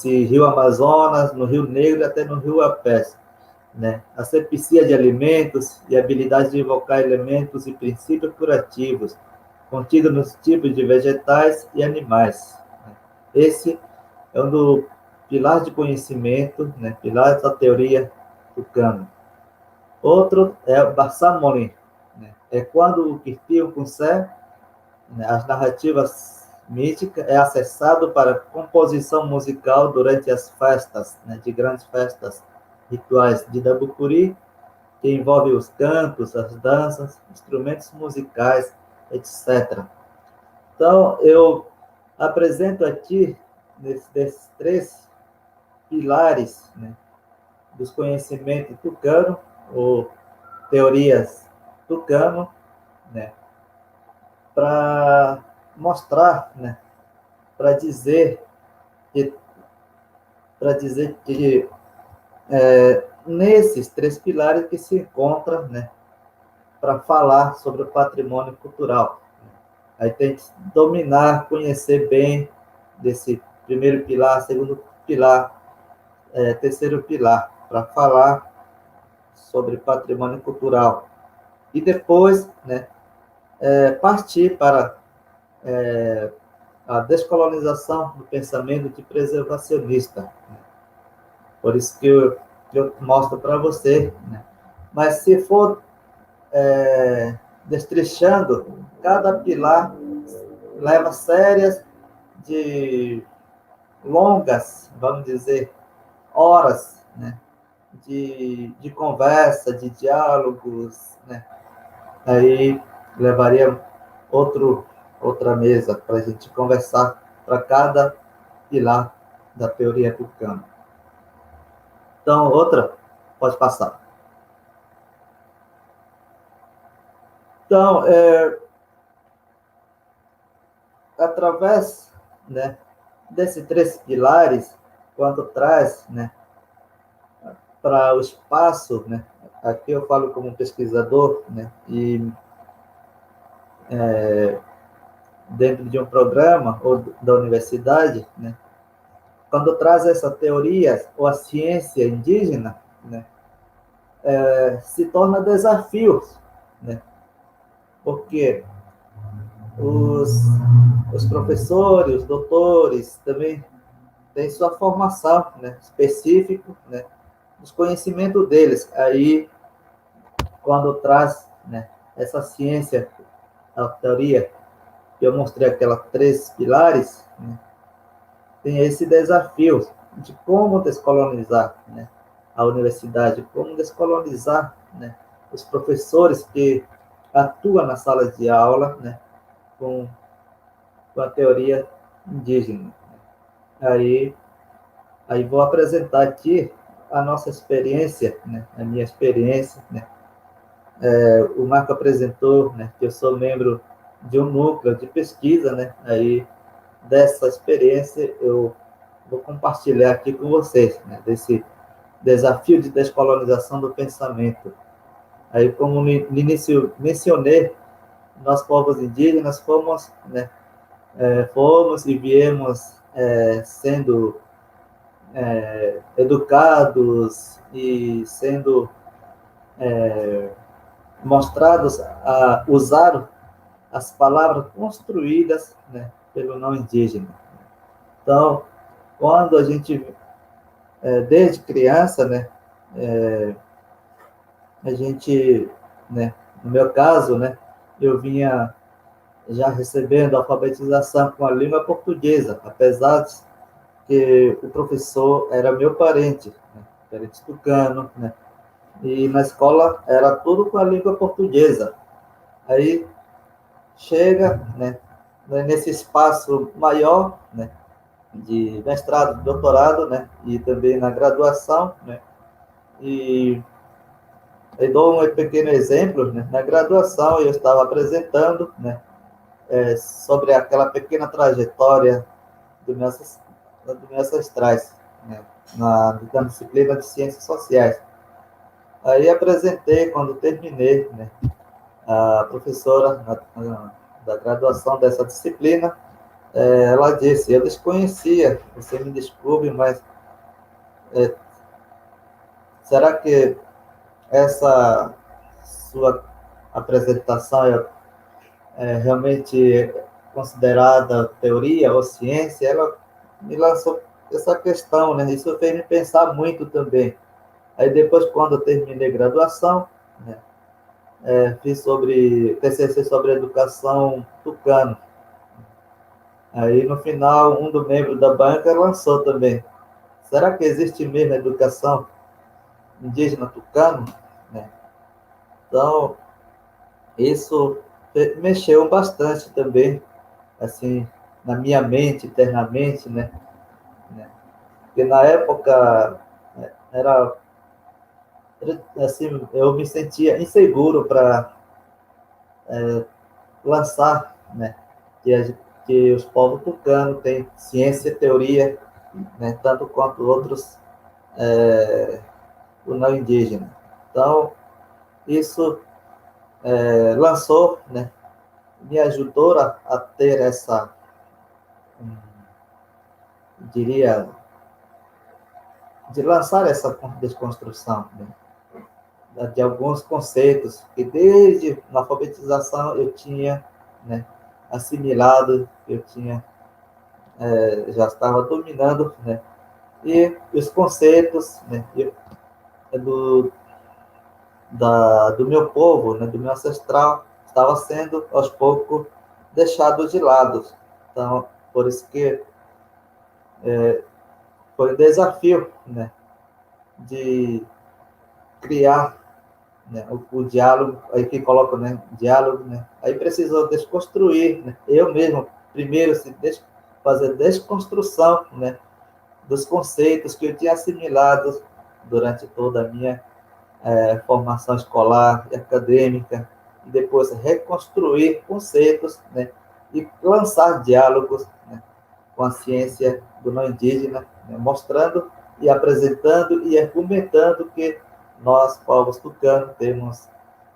Rio Amazonas, no Rio Negro e até no Rio Apés, né? A sepsia de alimentos e a habilidade de invocar elementos e princípios curativos contidos nos tipos de vegetais e animais, né? Esse é um do pilar de conhecimento, né? Pilar da teoria tucano. Outro é o Bassamoni, né? É quando o Kirtio Kunsé, né, as narrativas mítica é acessado para composição musical durante as festas, né, de grandes festas rituais de Dabucuri, que envolve os cantos, as danças, instrumentos musicais, etc. Então, eu apresento aqui, desses três, pilares, né, dos conhecimentos tucano, ou teorias tucano, né, para mostrar, né, para dizer que nesses três pilares que se encontra, né, para falar sobre o patrimônio cultural. Aí tem que dominar, conhecer bem desse primeiro pilar, segundo pilar, terceiro pilar, para falar sobre patrimônio cultural. E depois, né, partir para a descolonização do pensamento de preservacionista. Por isso que eu mostro para você. Né? Mas se for destrinchando, cada pilar leva séries de longas, vamos dizer, horas, né, de conversa, de diálogos, né? Aí levaria outra mesa para a gente conversar para cada pilar da teoria tucana. Então, outra, pode passar. Então, através, né, desses três pilares, quando traz, né, para o espaço, né, aqui eu falo como pesquisador, né, e dentro de um programa ou da universidade, né, quando traz essa teoria ou a ciência indígena, né, se torna desafios, né, porque os professores, os doutores também têm sua formação, né, específica, né, os conhecimentos deles. Aí, quando traz, né, essa ciência, a teoria, que eu mostrei aquelas três pilares, né, tem esse desafio de como descolonizar, né, a universidade, como descolonizar, né, os professores que atuam na sala de aula, né, com a teoria indígena. Aí vou apresentar aqui a nossa experiência, né, a minha experiência, né. O Marco apresentou, né, que eu sou membro de um núcleo de pesquisa, né, aí dessa experiência eu vou compartilhar aqui com vocês, né, desse desafio de descolonização do pensamento. Aí, como no início mencionei, nós povos indígenas fomos, né, fomos e viemos sendo educados e sendo mostrados a usar as palavras construídas, né, pelo não indígena. Então, quando a gente, desde criança, né, a gente, né, no meu caso, né, eu vinha já recebendo alfabetização com a língua portuguesa, apesar de que o professor era meu parente, né, parente tucano, né, e na escola era tudo com a língua portuguesa. Aí chega, né, nesse espaço maior, né, de mestrado, doutorado, né, e também na graduação, né, e eu dou um pequeno exemplo, né, na graduação eu estava apresentando, né, sobre aquela pequena trajetória dos meus ancestrais, né, na disciplina de Ciências Sociais. Aí apresentei, quando terminei, né, a professora da graduação dessa disciplina, ela disse: eu desconhecia, você me desculpe, mas será que essa sua apresentação é realmente considerada teoria ou ciência? Ela me lançou essa questão, né? Isso fez me pensar muito também. Aí depois, quando eu terminei a graduação, né, fiz TCC sobre educação tucano. Aí no final, um dos membros da banca lançou também: será que existe mesmo educação indígena tucano? Né? Então, isso mexeu bastante também, assim, na minha mente, internamente, né? que na época era assim, eu me sentia inseguro para lançar, né, que os povos tucanos têm ciência e teoria, né, tanto quanto outros o não indígena. Então, isso lançou, né, me ajudou a ter essa, diria, de lançar essa desconstrução, né, de alguns conceitos que desde na alfabetização eu tinha, né, assimilado, eu tinha já estava dominando, né, e os conceitos, né, do meu povo, né, do meu ancestral, estava sendo aos poucos deixado de lado. Então, por isso que foi um desafio, né, de criar, né, o diálogo, aí que coloca, né, diálogo, né, aí precisou desconstruir, né, eu mesmo, primeiro, fazer desconstrução, né, dos conceitos que eu tinha assimilado durante toda a minha formação escolar e acadêmica, e depois reconstruir conceitos, né, e lançar diálogos, né, com a ciência do não indígena, né, mostrando e apresentando e argumentando que nós, povos tucanos, temos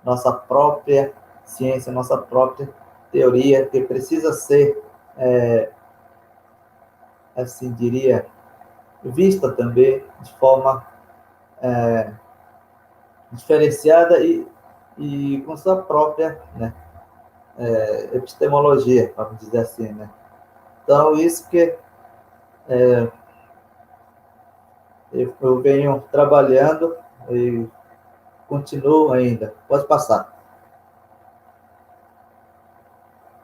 nossa própria ciência, nossa própria teoria, que precisa ser, assim diria, vista também de forma diferenciada e com sua própria, né, epistemologia, vamos dizer assim, né? Então, isso que eu venho trabalhando e continuo ainda. Pode passar.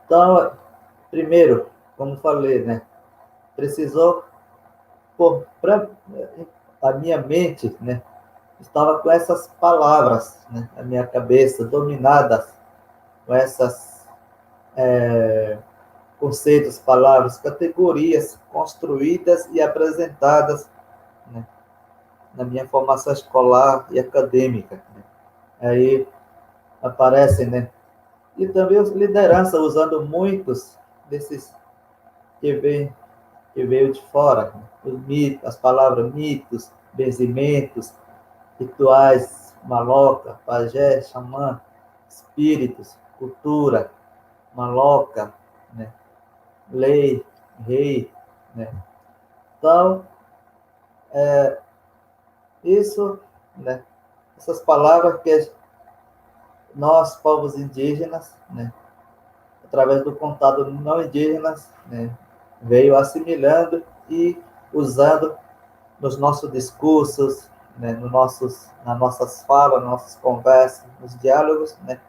Então, primeiro, como falei, né, precisou, para a minha mente, né, estava com essas palavras, né, na minha cabeça, dominadas com essas conceitos, palavras, categorias construídas e apresentadas, né, na minha formação escolar e acadêmica, né? Aí aparecem, né? E também os lideranças usando muitos desses que veio de fora, né? Os mitos, as palavras mitos, benzimentos, rituais, maloca, pajé, xamã, espíritos, cultura, maloca, né? Lei, rei, né? Então, isso, né? Essas palavras que nós, povos indígenas, né, através do contato não indígenas, né, veio assimilando e usando nos nossos discursos, né, nas nossas falas, nas nossas conversas, nos diálogos, né,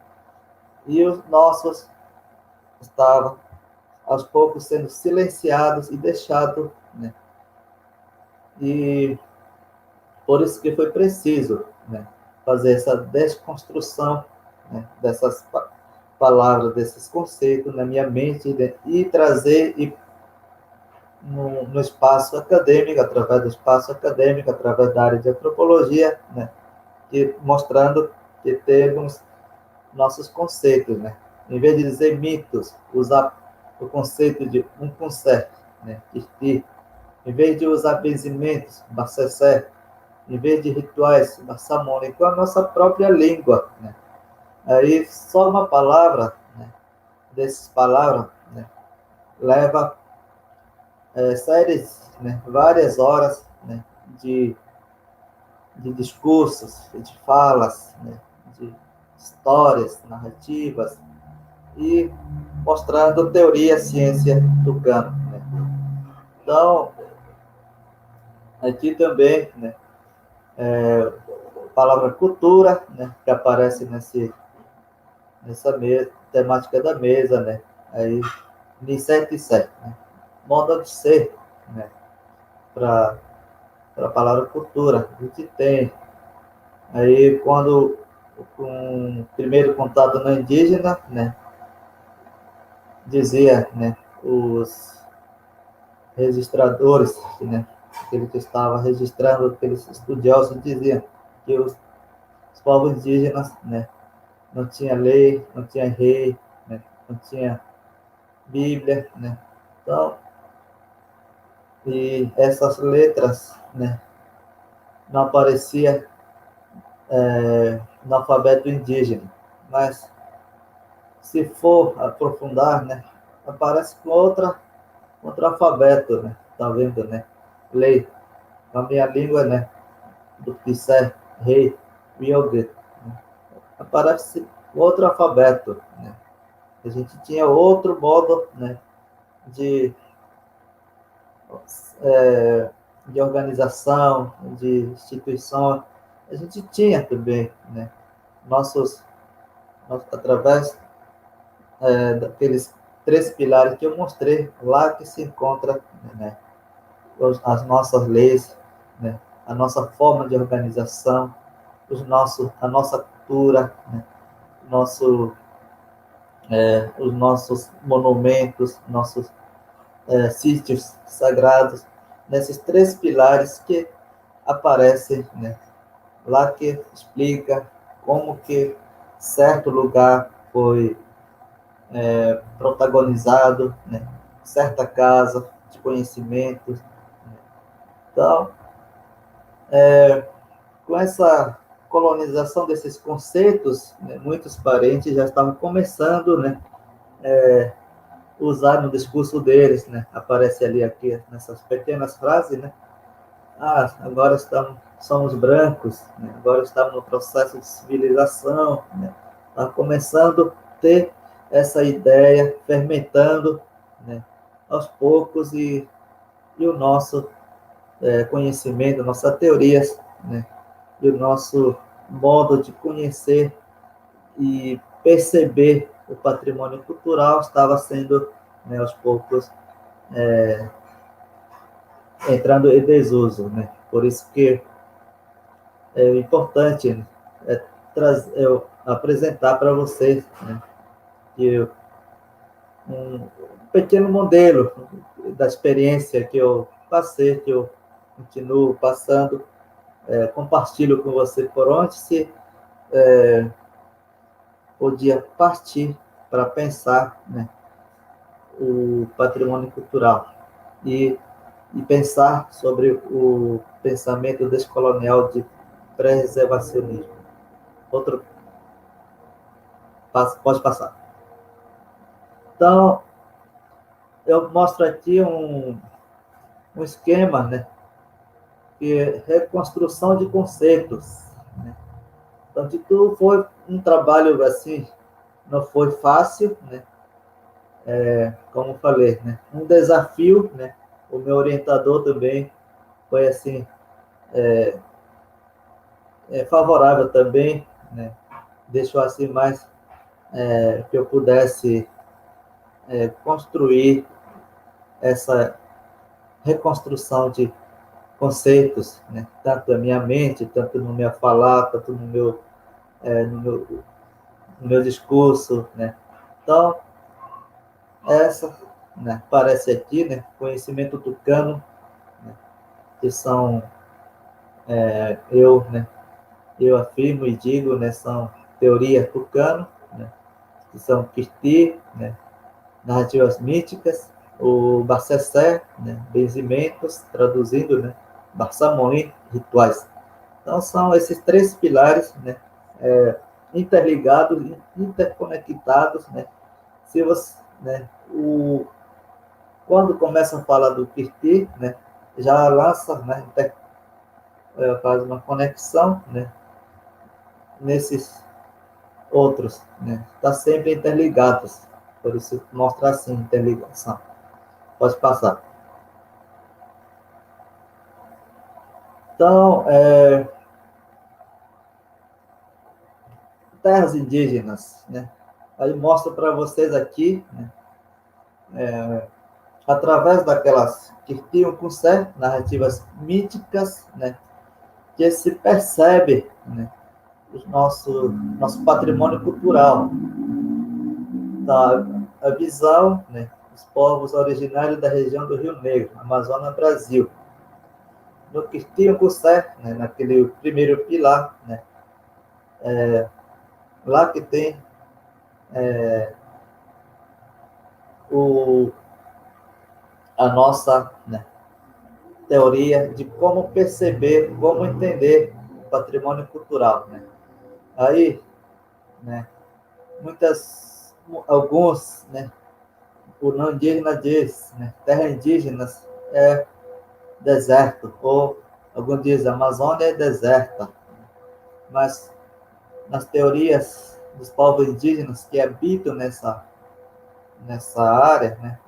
e os nossos estavam aos poucos sendo silenciados e deixados, né, e por isso que foi preciso, né, fazer essa desconstrução, né, dessas palavras, desses conceitos na minha mente, né, e trazer no espaço acadêmico, através do espaço acadêmico, através da área de antropologia, né, e mostrando que temos nossos conceitos, né, em vez de dizer mitos, usar o conceito de um concerto, né, em vez de usar benzimentos, bacessé, em vez de rituais, bassamone, com a nossa própria língua, né. Aí só uma palavra, né, dessas palavras, né, leva séries, né, várias horas, né, de discursos, de falas, né, de histórias, narrativas, e mostrando teoria, ciência tucana, né. Então, aqui também, né, a palavra cultura, né, que aparece nessa mesa, temática da mesa, né, aí, Ni7 né, modo de ser, né, para a palavra cultura, a gente tem. Aí, quando com o primeiro contato na indígena, né, dizia, né, os registradores, né, aquele que estava registrando, aqueles estudiosos diziam que os povos indígenas, né, não tinha lei, não tinha rei, né, não tinha Bíblia, né? Então, e essas letras, né, não aparecia no alfabeto indígena, mas se for aprofundar, né, aparece com outro alfabeto, né? Tá vendo, né? Lei, a minha língua, né, do Pissé, rei, Miogue, né? Aparece outro alfabeto, né? A gente tinha outro modo, né, de de organização, de instituição, a gente tinha também, né? Através daqueles 3 pilares que eu mostrei lá que se encontra, né, as nossas leis, né, a nossa forma de organização, a nossa cultura, né, os nossos monumentos, nossos sítios sagrados, nesses 3 pilares que aparecem, né, lá que explica como que certo lugar foi protagonizado, né, certa casa de conhecimentos. Então, com essa colonização desses conceitos, né, muitos parentes já estavam começando, né, usar no discurso deles, né, aparece ali aqui nessas pequenas frases, né, agora somos brancos, né, agora estamos no processo de civilização, né, está começando a ter essa ideia fermentando, né, aos poucos e o nosso conhecimento, nossas teorias, né, e o nosso modo de conhecer e perceber o patrimônio cultural estava sendo, né, aos poucos, entrando em desuso, né? Por isso que é importante eu apresentar para vocês, né, que um pequeno modelo da experiência que eu passei, que eu continuo passando, compartilho com você por onde se podia partir para pensar, né, o patrimônio cultural e pensar sobre o pensamento descolonial de preservacionismo. Outro, pode passar. Então, eu mostro aqui um esquema, né, que é reconstrução de conceitos, né? Então, de tudo foi um trabalho assim, não foi fácil, né? Como falei, né? Um desafio, né? O meu orientador também foi assim, favorável também, né? Deixou assim mais que eu pudesse construir essa reconstrução de conceitos, né? Tanto na minha mente, tanto no meu falar, tanto no meu discurso, né? Então, essa, né, aparece aqui, né? Conhecimento tucano, né, que são, né? Eu afirmo e digo, né? São teoria tucano, né? Que são Kirti, né? Narrativas míticas, o Barcessé, né? Benzimentos, traduzindo, né? Barçamões, rituais. Então, são esses 3 pilares, né? Interligados, interconectados, né? Se você, né? Quando começa a falar do Kirti, né? Já lança, né? Faz uma conexão, né? Nesses outros, né? Está sempre interligados. Por isso mostra assim, interligação. Pode passar. Então, terras indígenas, né? Aí mostro para vocês aqui, né? Através daquelas que tinham com certo narrativas míticas, né? Que se percebe, né? O nosso patrimônio cultural, a visão, né? Dos povos originários da região do Rio Negro, Amazônia, Brasil. no Quistinho-Cussé, né, naquele primeiro pilar, né, lá que tem a nossa, né, teoria de como perceber, como entender o patrimônio cultural, né. Aí, né, alguns, né, o não indígena diz, né, terra indígenas é deserto, ou alguns dizem Amazônia é deserta, mas nas teorias dos povos indígenas que habitam nessa área, né,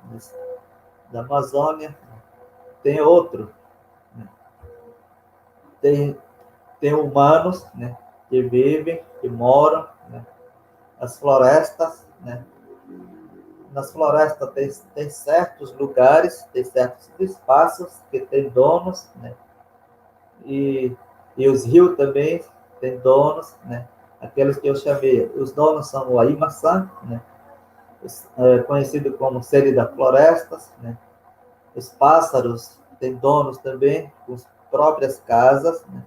da Amazônia, tem outro, né, tem humanos, né, que vivem, que moram, né, nas florestas, né. Nas florestas tem certos lugares, tem certos espaços que tem donos, né, e os rios também têm donos, né, aqueles que eu chamei, os donos são o Aimaçã, né, conhecido como Sede das Florestas, né, os pássaros têm donos também, com próprias casas, né,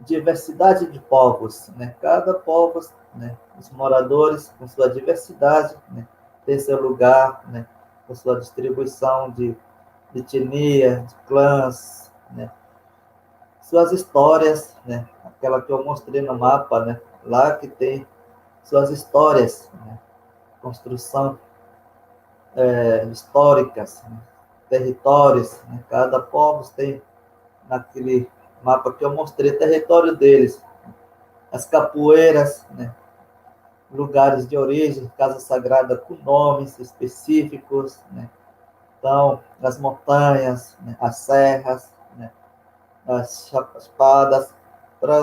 diversidade de povos, né, cada povo, né, os moradores com sua diversidade, né, tem seu lugar, né, com sua distribuição de etnia, de clãs, né, suas histórias, né, aquela que eu mostrei no mapa, né, lá que tem suas histórias, né, construção históricas, né, territórios, né, cada povo tem naquele mapa que eu mostrei território deles, as capoeiras, né, lugares de origem, casa sagrada com nomes específicos, né, então as montanhas, né, as serras, né, as chapadas, para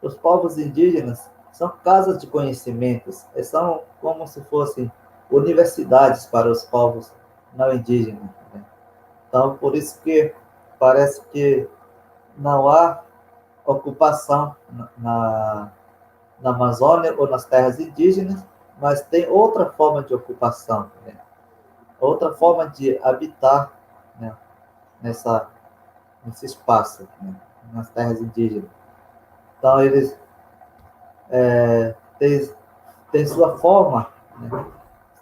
os povos indígenas são casas de conhecimentos, são como se fossem universidades para os povos não indígenas, né? Então, por isso que parece que não há ocupação na Amazônia ou nas terras indígenas, mas tem outra forma de ocupação, né? Outra forma de habitar, né, nesse espaço, né, nas terras indígenas. Então, eles têm sua forma, né,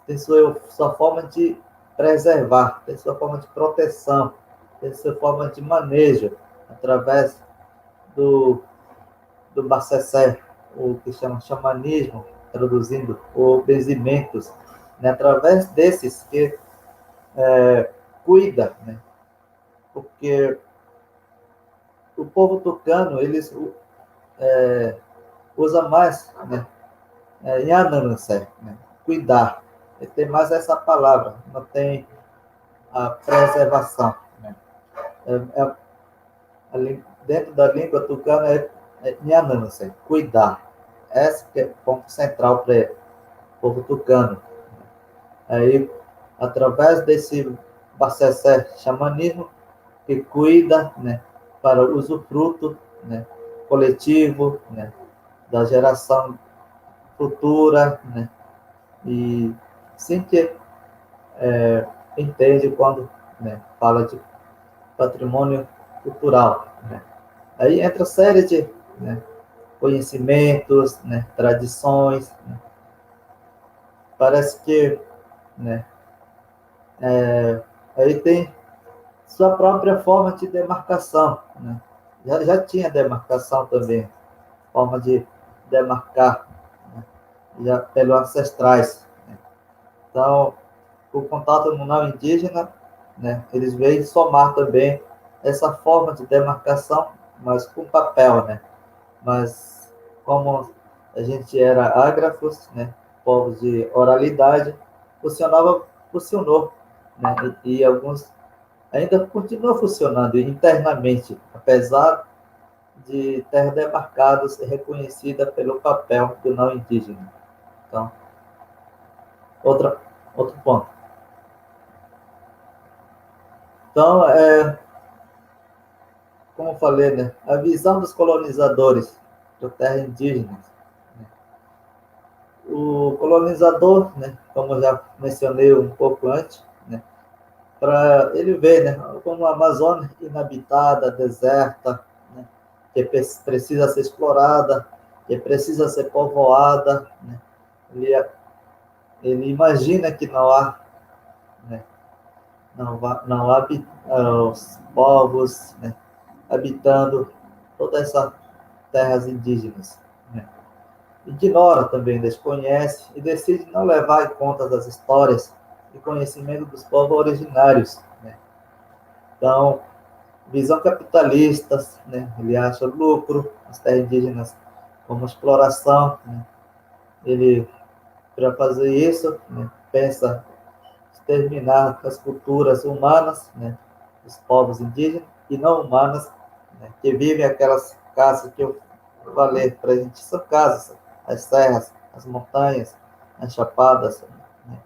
tem sua forma de preservar, tem sua forma de proteção, tem sua forma de manejo, através do Bacessé, o que chama xamanismo, traduzindo, ou benzimentos, né, através desses que cuida, né, porque o povo tucano, eles usa mais, né, Yananansé, né, cuidar, ele tem mais essa palavra, não tem a preservação, né, dentro da língua tucana é Yananansé, cuidar, esse que é o ponto central para o povo tucano. Aí, através desse Bacessé xamanismo, que cuida, né, para o usufruto, né, coletivo, né, da geração futura, né, e sim que entende quando, né, fala de patrimônio cultural, né. Aí entra a série de, né, conhecimentos, né, tradições, né. Parece que, né, aí tem sua própria forma de demarcação, né. Já tinha demarcação também, forma de demarcar, né, já pelos ancestrais, né. Então, o contato no não indígena, né, eles veem somar também essa forma de demarcação, mas com papel, né. Mas como a gente era ágrafos, né, povos de oralidade, funcionou, né, e alguns ainda continuam funcionando internamente, apesar de terras demarcadas e reconhecida pelo papel do não indígena. Então, outro ponto. Então, como eu falei, né, a visão dos colonizadores da terra indígena. Né, o colonizador, né, como eu já mencionei um pouco antes, né, para ele ver, né, como a Amazônia inabitada, deserta, né, que precisa ser explorada, que precisa ser povoada, né, ele imagina que não há, né, não há os povos, né, habitando toda essa terras indígenas, né. Ignora também, desconhece e decide não levar em conta as histórias e conhecimento dos povos originários, né. Então, visão capitalista, né, ele acha lucro as terras indígenas como exploração, né. Ele, para fazer isso, né, pensa exterminar as culturas humanas, né, os povos indígenas e não humanas, né, que vivem aquelas casas que eu falei para a gente, são casas, as serras, as montanhas, as chapadas, né,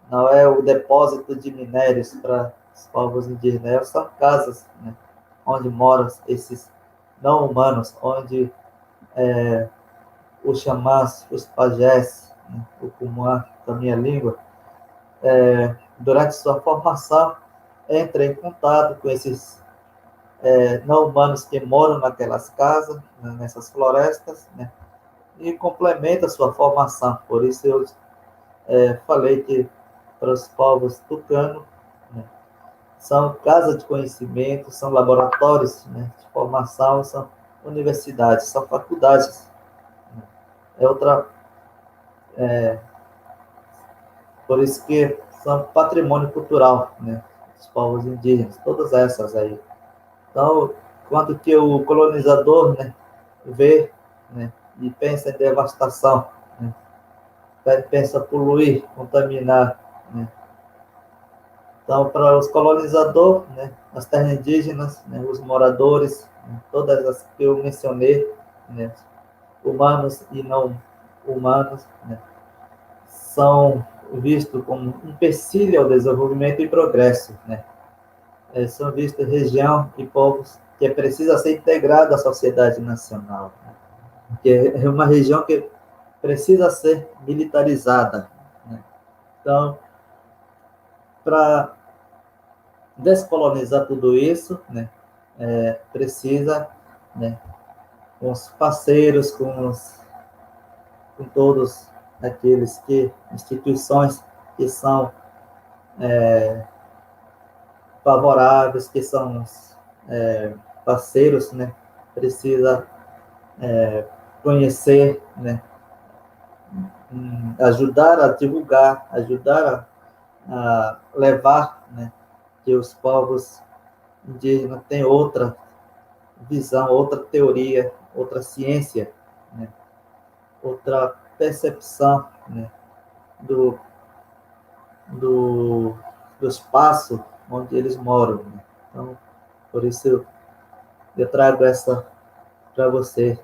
não é o depósito de minérios para os povos indígenas, são casas, né, onde moram esses não humanos, onde os xamãs, os pajés, né, o cumã da minha língua, durante sua formação, entra em contato com esses não humanos que moram naquelas casas, né, nessas florestas, né, e complementa sua formação. Por isso eu falei que para os povos tucanos, né, são casas de conhecimento, são laboratórios, né, de formação, são universidades, são faculdades. Né. É outra, por isso que são patrimônio cultural, né, dos povos indígenas, todas essas aí. Então, quanto que o colonizador, né, vê, né, e pensa em devastação, né, pensa poluir, contaminar, né. Então, para os colonizadores, né, as terras indígenas, né, os moradores, né, todas as que eu mencionei, né, humanos e não humanos, né, são vistos como um empecilho ao desenvolvimento e progresso, né. São vistos região e povos que precisa ser integrado à sociedade nacional, né, que é uma região que precisa ser militarizada, né. Então, para descolonizar tudo isso, né, precisa, né, com os parceiros, com todos aqueles instituições que são favoráveis, que são parceiros, né, precisa conhecer, né, ajudar a divulgar, ajudar a levar, né, que os povos indígenas têm outra visão, outra teoria, outra ciência, né, outra percepção, né, do, do, do espaço onde eles moram, né. Então, por isso eu trago essa para você,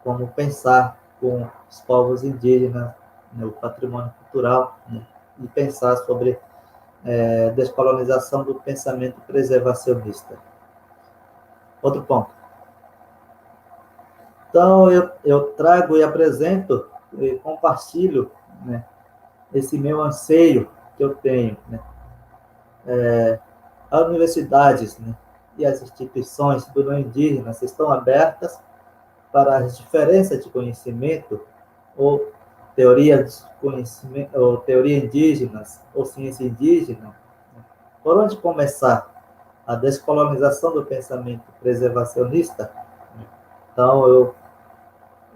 como pensar com os povos indígenas, né, o patrimônio cultural, né, e pensar sobre descolonização do pensamento preservacionista. Outro ponto. Então, eu trago e apresento e compartilho, né, esse meu anseio que eu tenho, né. As universidades, né, e as instituições do não indígenas estão abertas para as diferenças de conhecimento ou teorias de conhecimento, ou teoria indígenas ou ciência indígena. Né. Por onde começar a descolonização do pensamento preservacionista? Então,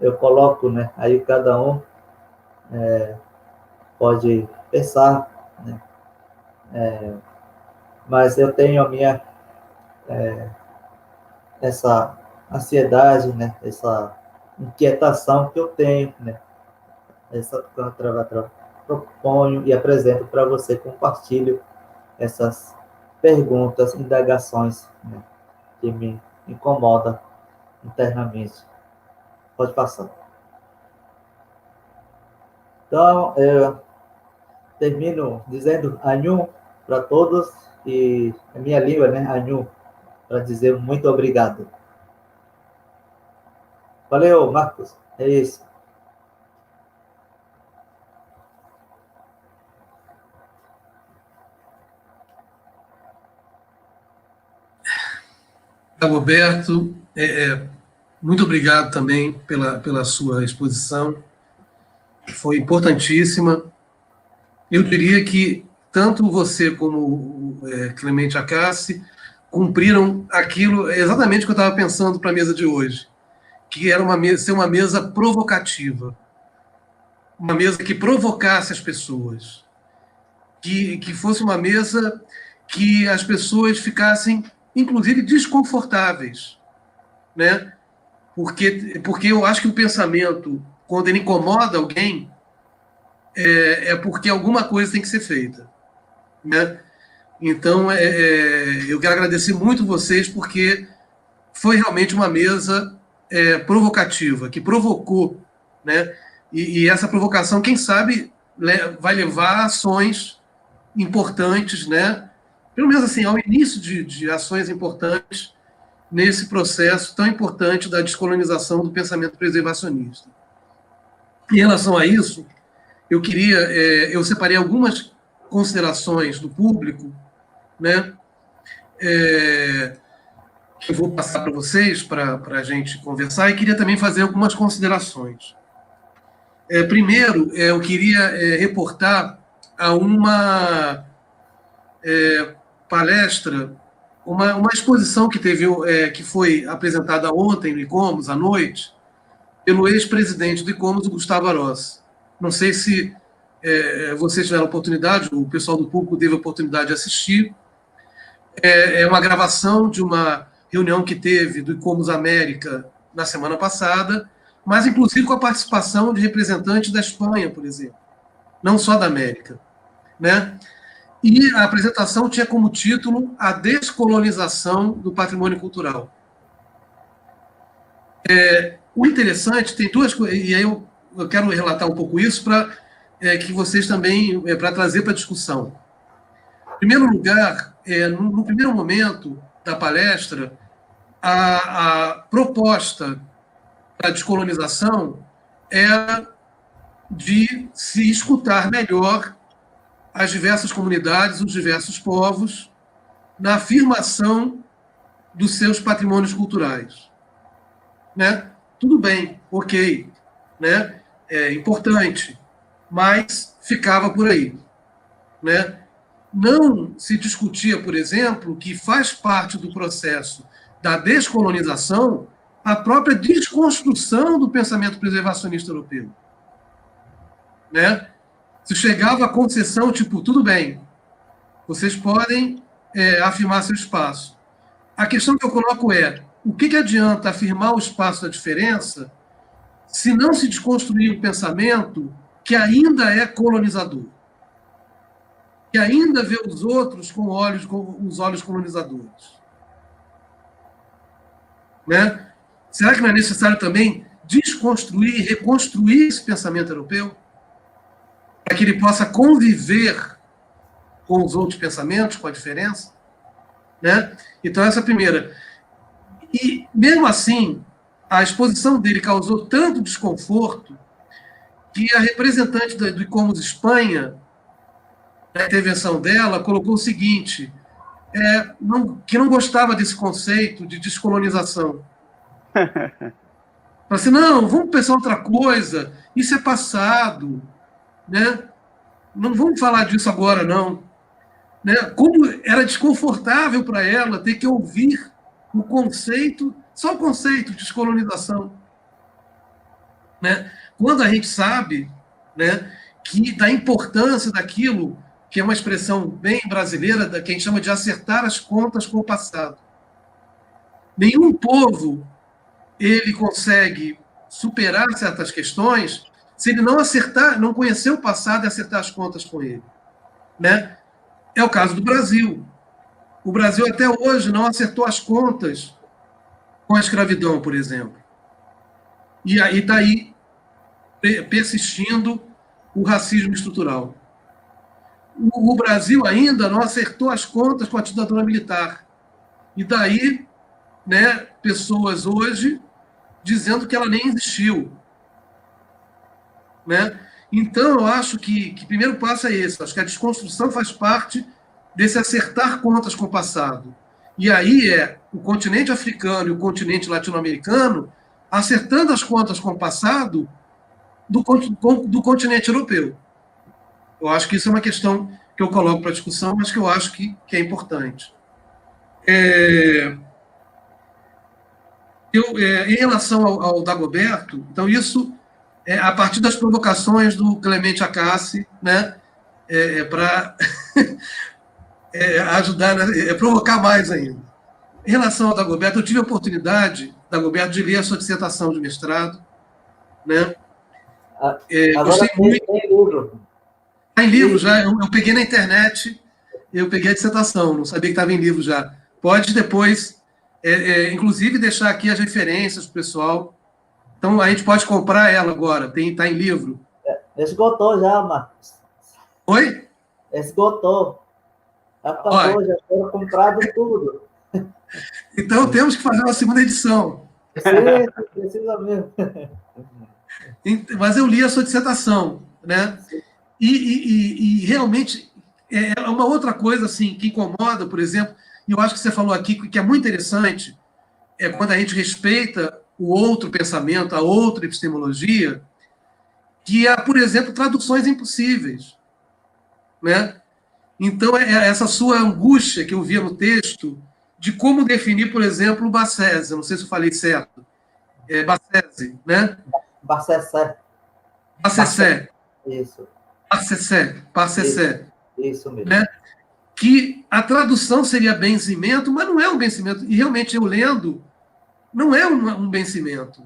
eu coloco, né, aí cada um pode pensar, né, mas eu tenho a minha, essa ansiedade, né, essa inquietação que eu tenho, né, essa proponho e apresento para você, compartilho essas perguntas, indagações, né, que me incomodam internamente. Pode passar. Então, eu termino dizendo Anhu para todos, e a minha língua, né, Anhu, para dizer muito obrigado. Valeu, Marcos. É isso. Dagoberto, muito obrigado também pela sua exposição. Foi importantíssima. Eu diria que tanto você como o Clemente Acassi cumpriram aquilo exatamente que eu estava pensando para a mesa de hoje, que era ser uma mesa provocativa, uma mesa que provocasse as pessoas, que fosse uma mesa que as pessoas ficassem, inclusive, desconfortáveis, né? Porque eu acho que o pensamento, quando ele incomoda alguém, é porque alguma coisa tem que ser feita, né? Então, eu quero agradecer muito vocês, porque foi realmente uma mesa provocativa, que provocou, né? E essa provocação, quem sabe, vai levar a ações importantes, né? Pelo menos assim, ao início de ações importantes nesse processo tão importante da descolonização do pensamento preservacionista. Em relação a isso, eu separei algumas considerações do público, né? Que eu vou passar para vocês para a gente conversar, e queria também fazer algumas considerações. Primeiro, eu queria reportar a uma palestra, uma exposição que foi apresentada ontem no ICOMOS, à noite, pelo ex-presidente do ICOMOS, Gustavo Arós. Não sei se vocês tiveram a oportunidade, o pessoal do público teve a oportunidade de assistir. É uma gravação de uma reunião que teve do ICOMOS América na semana passada, mas inclusive com a participação de representantes da Espanha, por exemplo, não só da América, né? E a apresentação tinha como título A Descolonização do Patrimônio Cultural. O interessante, tem duas coisas, e aí eu quero relatar um pouco isso para que vocês também, para trazer para a discussão. Em primeiro lugar, no primeiro momento da palestra, a proposta da descolonização era de se escutar melhor as diversas comunidades, os diversos povos, na afirmação dos seus patrimônios culturais. Né? Tudo bem, ok, né? É importante, mas ficava por aí. Né? Não se discutia, por exemplo, que faz parte do processo da descolonização a própria desconstrução do pensamento preservacionista europeu. Né? Se chegava à concessão, tipo, tudo bem, vocês podem afirmar seu espaço. A questão que eu coloco o que adianta afirmar o espaço da diferença se não se desconstruir o pensamento que ainda é colonizador? Que ainda vê os outros com os olhos colonizadores. Né? Será que não é necessário também desconstruir e reconstruir esse pensamento europeu? Para que ele possa conviver com os outros pensamentos, com a diferença? Né? Então, essa é a primeira. E, mesmo assim, a exposição dele causou tanto desconforto que a representante do ICOMOS Espanha, na intervenção dela, colocou o seguinte, que não gostava desse conceito de descolonização. Falou assim, não, vamos pensar outra coisa, isso é passado, né? Não vamos falar disso agora, não. Né? Como era desconfortável para ela ter que ouvir o conceito, só o conceito de descolonização. Né? Quando a gente sabe, né, que da importância daquilo, que é uma expressão bem brasileira, que a gente chama de acertar as contas com o passado. Nenhum povo ele consegue superar certas questões se ele não conhecer o passado e acertar as contas com ele. Né? É o caso do Brasil. O Brasil até hoje não acertou as contas com a escravidão, por exemplo. E aí está aí persistindo o racismo estrutural. O Brasil ainda não acertou as contas com a ditadura militar. E daí, né, pessoas hoje dizendo que ela nem existiu. Né? Então, eu acho que o primeiro passo é esse. Acho que a desconstrução faz parte desse acertar contas com o passado. E aí é o continente africano e o continente latino-americano acertando as contas com o passado do continente europeu. Eu acho que isso é uma questão que eu coloco para discussão, mas que eu acho que é importante. Em relação ao Dagoberto, então isso é a partir das provocações do Clemente Acassi, né, para ajudar, provocar mais ainda. Em relação ao Dagoberto, eu tive a oportunidade, Dagoberto, de ler a sua dissertação de mestrado, né? Agora tem livro. Está em livro já, eu peguei na internet, eu peguei a dissertação, não sabia que estava em livro já. Pode depois, inclusive, deixar aqui as referências para o pessoal. Então, a gente pode comprar ela agora, está em livro. Esgotou já, Marcos. Oi? Esgotou. Acabou, já foram comprado tudo. Então, temos que fazer uma segunda edição. Sim, precisa mesmo. Mas eu li a sua dissertação, né? E realmente é uma outra coisa assim que incomoda, por exemplo, e eu acho que você falou aqui que é muito interessante, é quando a gente respeita o outro pensamento, a outra epistemologia, que é, por exemplo, traduções impossíveis, né? Então, essa sua angústia que eu via no texto de como definir, por exemplo, o Bassese, não sei se eu falei certo, Bassese, né? Bassessé. Bassessé. Isso. Bassessé. Isso mesmo. Né? Que a tradução seria benzimento, mas não é um benzimento. E realmente, eu lendo, não é um benzimento.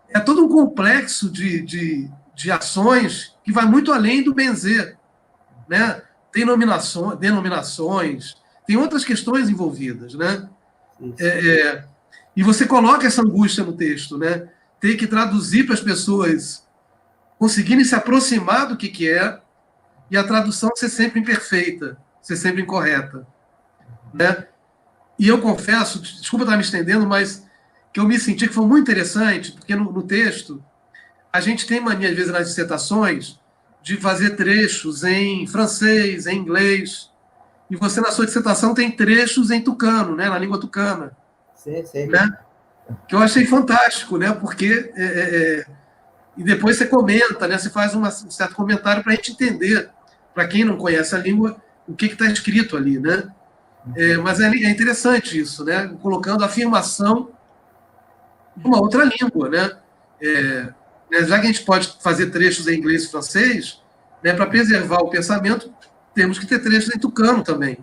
É todo um complexo de ações que vai muito além do benzer. Né? Tem denominações, tem outras questões envolvidas. Né? E você coloca essa angústia no texto, né? Tem que traduzir para as pessoas conseguirem se aproximar do que é, e a tradução ser sempre imperfeita, ser sempre incorreta. Né? E eu confesso, desculpa estar me estendendo, mas que eu me senti que foi muito interessante, porque no texto a gente tem mania, às vezes, nas dissertações, de fazer trechos em francês, em inglês, e você, na sua dissertação, tem trechos em tucano, né? Na língua tucana. Sim, sim. Né? Que eu achei fantástico, né? Porque... E depois você comenta, né? Você faz um certo comentário para a gente entender, para quem não conhece a língua, o que está escrito ali, né? Mas é interessante isso, né? Colocando a afirmação de uma outra língua, né? Já que a gente pode fazer trechos em inglês e francês, né? Para preservar o pensamento, temos que ter trechos em tucano também,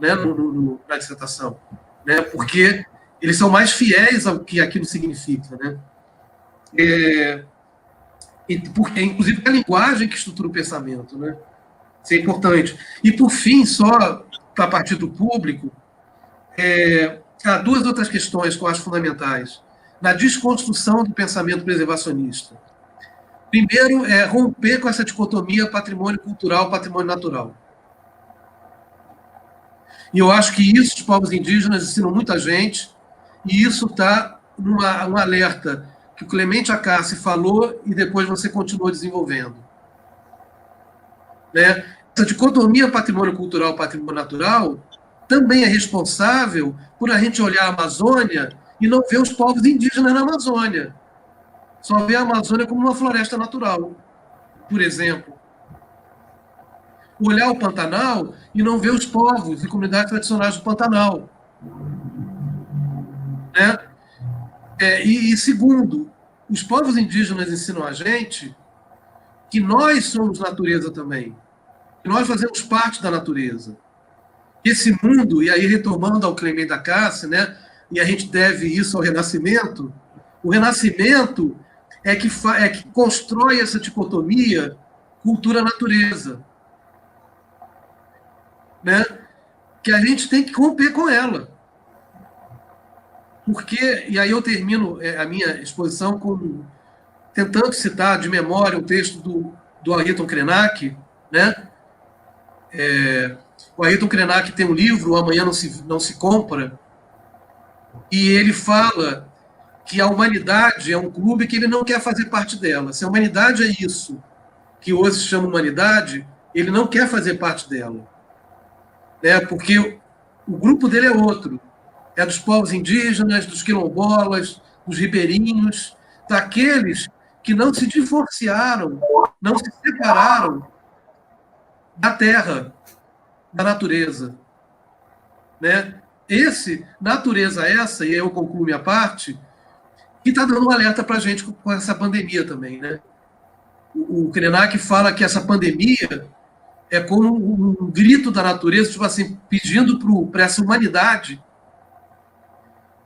né? Na dissertação, né? Porque eles são mais fiéis ao que aquilo significa, né? Porque, inclusive, é a linguagem que estrutura o pensamento, né? Isso é importante. E, por fim, só para partir do público, há duas outras questões que eu acho fundamentais na desconstrução do pensamento preservacionista. Primeiro, é romper com essa dicotomia patrimônio cultural, patrimônio natural. E eu acho que isso os povos indígenas ensinam muita gente, e isso está num alerta que o Clemente Acassi falou e depois você continuou desenvolvendo. Né? Essa dicotomia patrimônio cultural, patrimônio natural, também é responsável por a gente olhar a Amazônia e não ver os povos indígenas na Amazônia. Só ver a Amazônia como uma floresta natural, por exemplo. Olhar o Pantanal e não ver os povos e comunidades tradicionais do Pantanal. Né? E segundo, os povos indígenas ensinam a gente que nós somos natureza também, que nós fazemos parte da natureza. Esse mundo, e aí retomando ao Clemente Acassi, né, e a gente deve isso ao Renascimento, o Renascimento é que constrói essa dicotomia cultura-natureza, né, que a gente tem que romper com ela. Porque, e aí eu termino a minha exposição tentando citar de memória um texto do Ayrton Krenak, né? O Ayrton Krenak tem um livro, O Amanhã Não Se Compra, e ele fala que a humanidade é um clube que ele não quer fazer parte dela. Se a humanidade é isso, que hoje se chama humanidade, ele não quer fazer parte dela. Né? Porque O grupo dele é outro. É dos povos indígenas, dos quilombolas, dos ribeirinhos, daqueles que não se divorciaram, não se separaram da terra, da natureza. Né? Natureza essa, e aí eu concluo minha parte, que está dando um alerta para a gente com essa pandemia também. Né? O Krenak fala que essa pandemia é como um grito da natureza, tipo assim, pedindo para essa humanidade,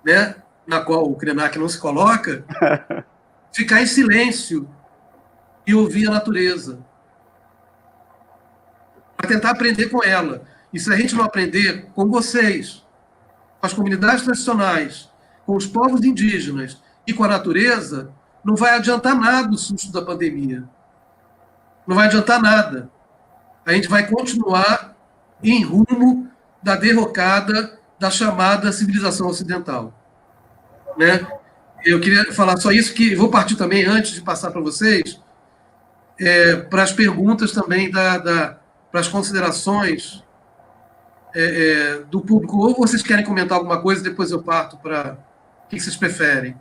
né, na qual o Krenak não se coloca, ficar em silêncio e ouvir a natureza. Para tentar aprender com ela. E se a gente não aprender com vocês, com as comunidades tradicionais, com os povos indígenas e com a natureza, não vai adiantar nada o susto da pandemia. Não vai adiantar nada. A gente vai continuar em rumo da derrocada da chamada civilização ocidental. Né? Eu queria falar só isso, que vou partir também, antes de passar para vocês, para as perguntas também, para as considerações do público. Ou vocês querem comentar alguma coisa, depois eu parto para... O que vocês preferem?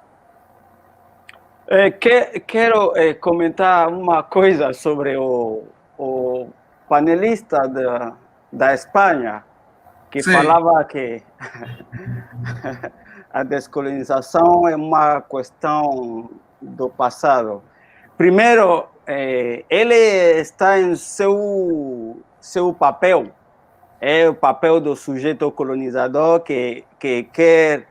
Quero comentar uma coisa sobre o panelista da Espanha, que Sim. falava que a descolonização é uma questão do passado. Primeiro, ele está em seu papel, é o papel do sujeito colonizador que quer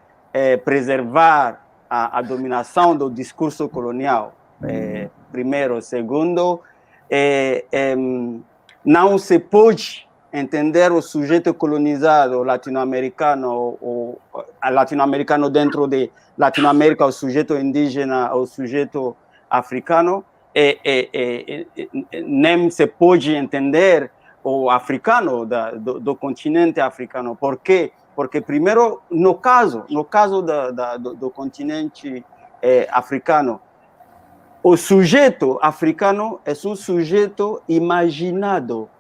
preservar a dominação do discurso colonial. Primeiro. Segundo, não se pode entender o sujeito colonizado latino-americano, ou latino-americano dentro de Latinoamérica, o sujeito indígena, o sujeito africano, nem se pode entender o africano do continente africano. Por quê? Porque, primeiro, no caso do continente africano, o sujeito africano é um sujeito imaginado.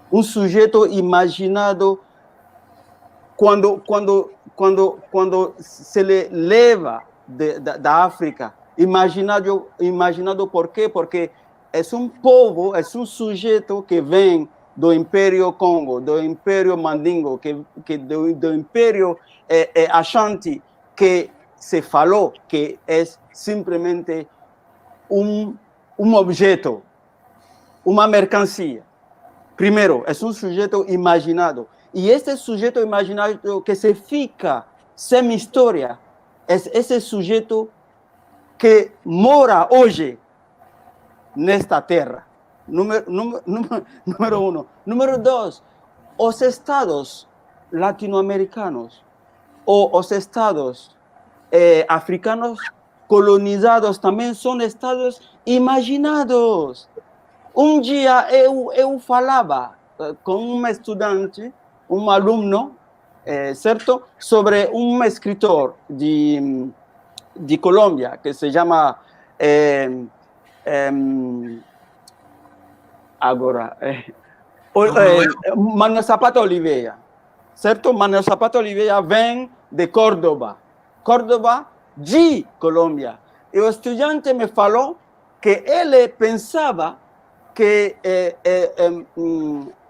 Um sujeito imaginado quando se lhe leva da África. Imaginado por quê? Porque é um povo, é um sujeito que vem do Império Congo, do Império Mandingo, do Império Ashanti, que se falou que é simplesmente um objeto, uma mercancia. Primeiro, é um sujeito imaginado. E esse sujeito imaginado que se fica sem história, é esse sujeito que mora hoje nesta terra. Número um. Número dois, os estados latino-americanos ou os estados africanos colonizados também são estados imaginados. Um dia eu falava com um estudante, um aluno, certo, sobre um escritor de Colômbia que se chama Manuel Zapata Oliveira, certo? Manuel Zapata Oliveira vem de Córdoba de Colômbia. E o estudante me falou que ele pensava que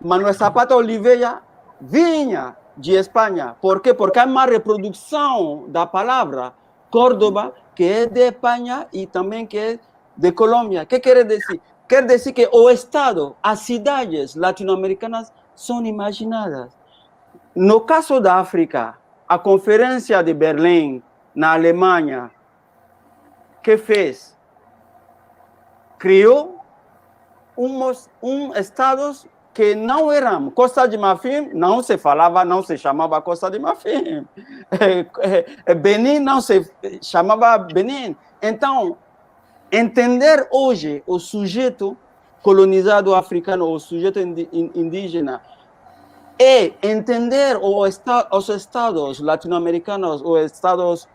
Manuel Zapata Oliveira vinha de Espanha. Por quê? Porque há uma reprodução da palavra Córdoba, que é de Espanha e também que é de Colômbia. O que quer dizer? Quer dizer que o Estado, as cidades latino-americanas são imaginadas. No caso da África, a Conferência de Berlim, na Alemanha, que fez? Criou estados que não eram. Costa de Marfim não se falava, não se chamava Costa de Marfim. Benin não se chamava Benin. Então, entender hoje o sujeito colonizado africano, o sujeito indígena, e entender os estados latino-americanos, os estados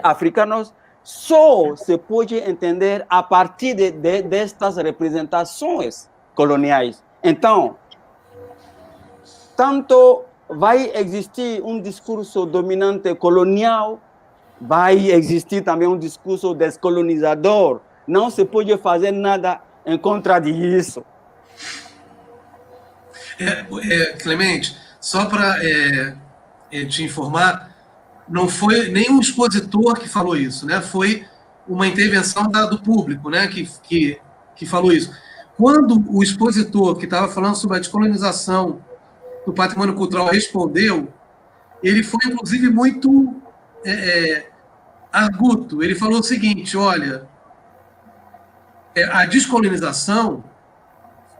africanos, só se pode entender a partir destas representações coloniais. Então, tanto vai existir um discurso dominante colonial, vai existir também um discurso descolonizador. Não se pode fazer nada em contra disso. Clemente, só para te informar, não foi nenhum expositor que falou isso, né? Foi uma intervenção do público, né? Que falou isso. Quando o expositor que estava falando sobre a descolonização do patrimônio cultural respondeu, ele foi, inclusive, muito arguto. Ele falou o seguinte: olha, a descolonização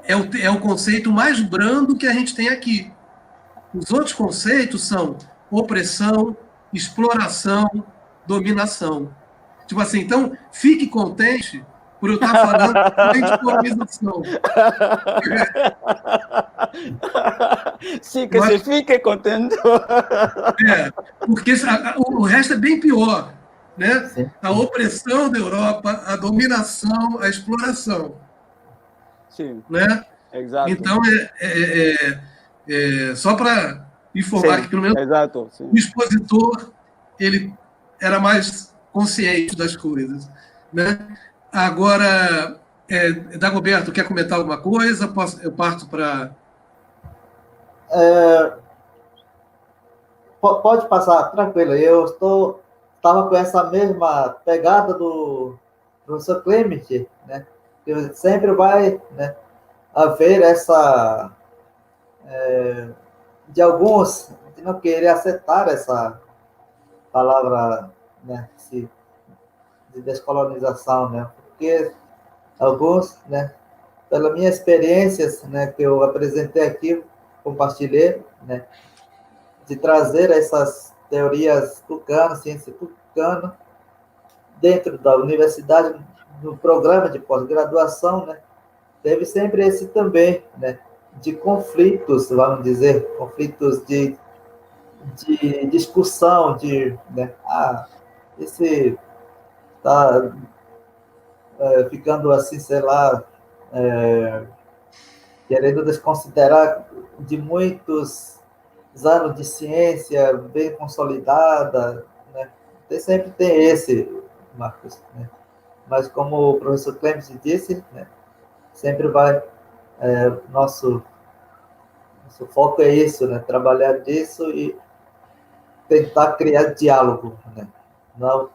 é o conceito mais brando que a gente tem aqui. Os outros conceitos são opressão, exploração, dominação. Tipo assim, então, fique contente por eu estar falando de descolonização. Sim, que você fique contente. Porque o resto é bem pior, né? Sim. A opressão da Europa, a dominação, a exploração. Sim. Né? Exato. Então, só para informar sim, que, pelo menos, exato, sim. o expositor ele era mais consciente das coisas. Né? Agora, Dagoberto, quer comentar alguma coisa? Eu parto para... Pode passar, tranquilo. Eu estava com essa mesma pegada do professor Clement, né? Que sempre vai, né, haver essa... de alguns de não querer aceitar essa palavra, né, de descolonização, né? Porque alguns, né, pela minha experiência, né, que eu apresentei aqui, compartilhei, né, de trazer essas teorias tucanas, ciência tucana, dentro da universidade, no programa de pós-graduação, né, teve sempre esse também, né, de conflitos, vamos dizer, conflitos de discussão, né, esse está ficando assim, sei lá, querendo desconsiderar de muitos anos de ciência bem consolidada, né? Sempre tem esse, Marcos, né? Mas como o professor Clemens disse, né, sempre vai, nosso foco é isso, né? Trabalhar disso e tentar criar diálogo, né? Não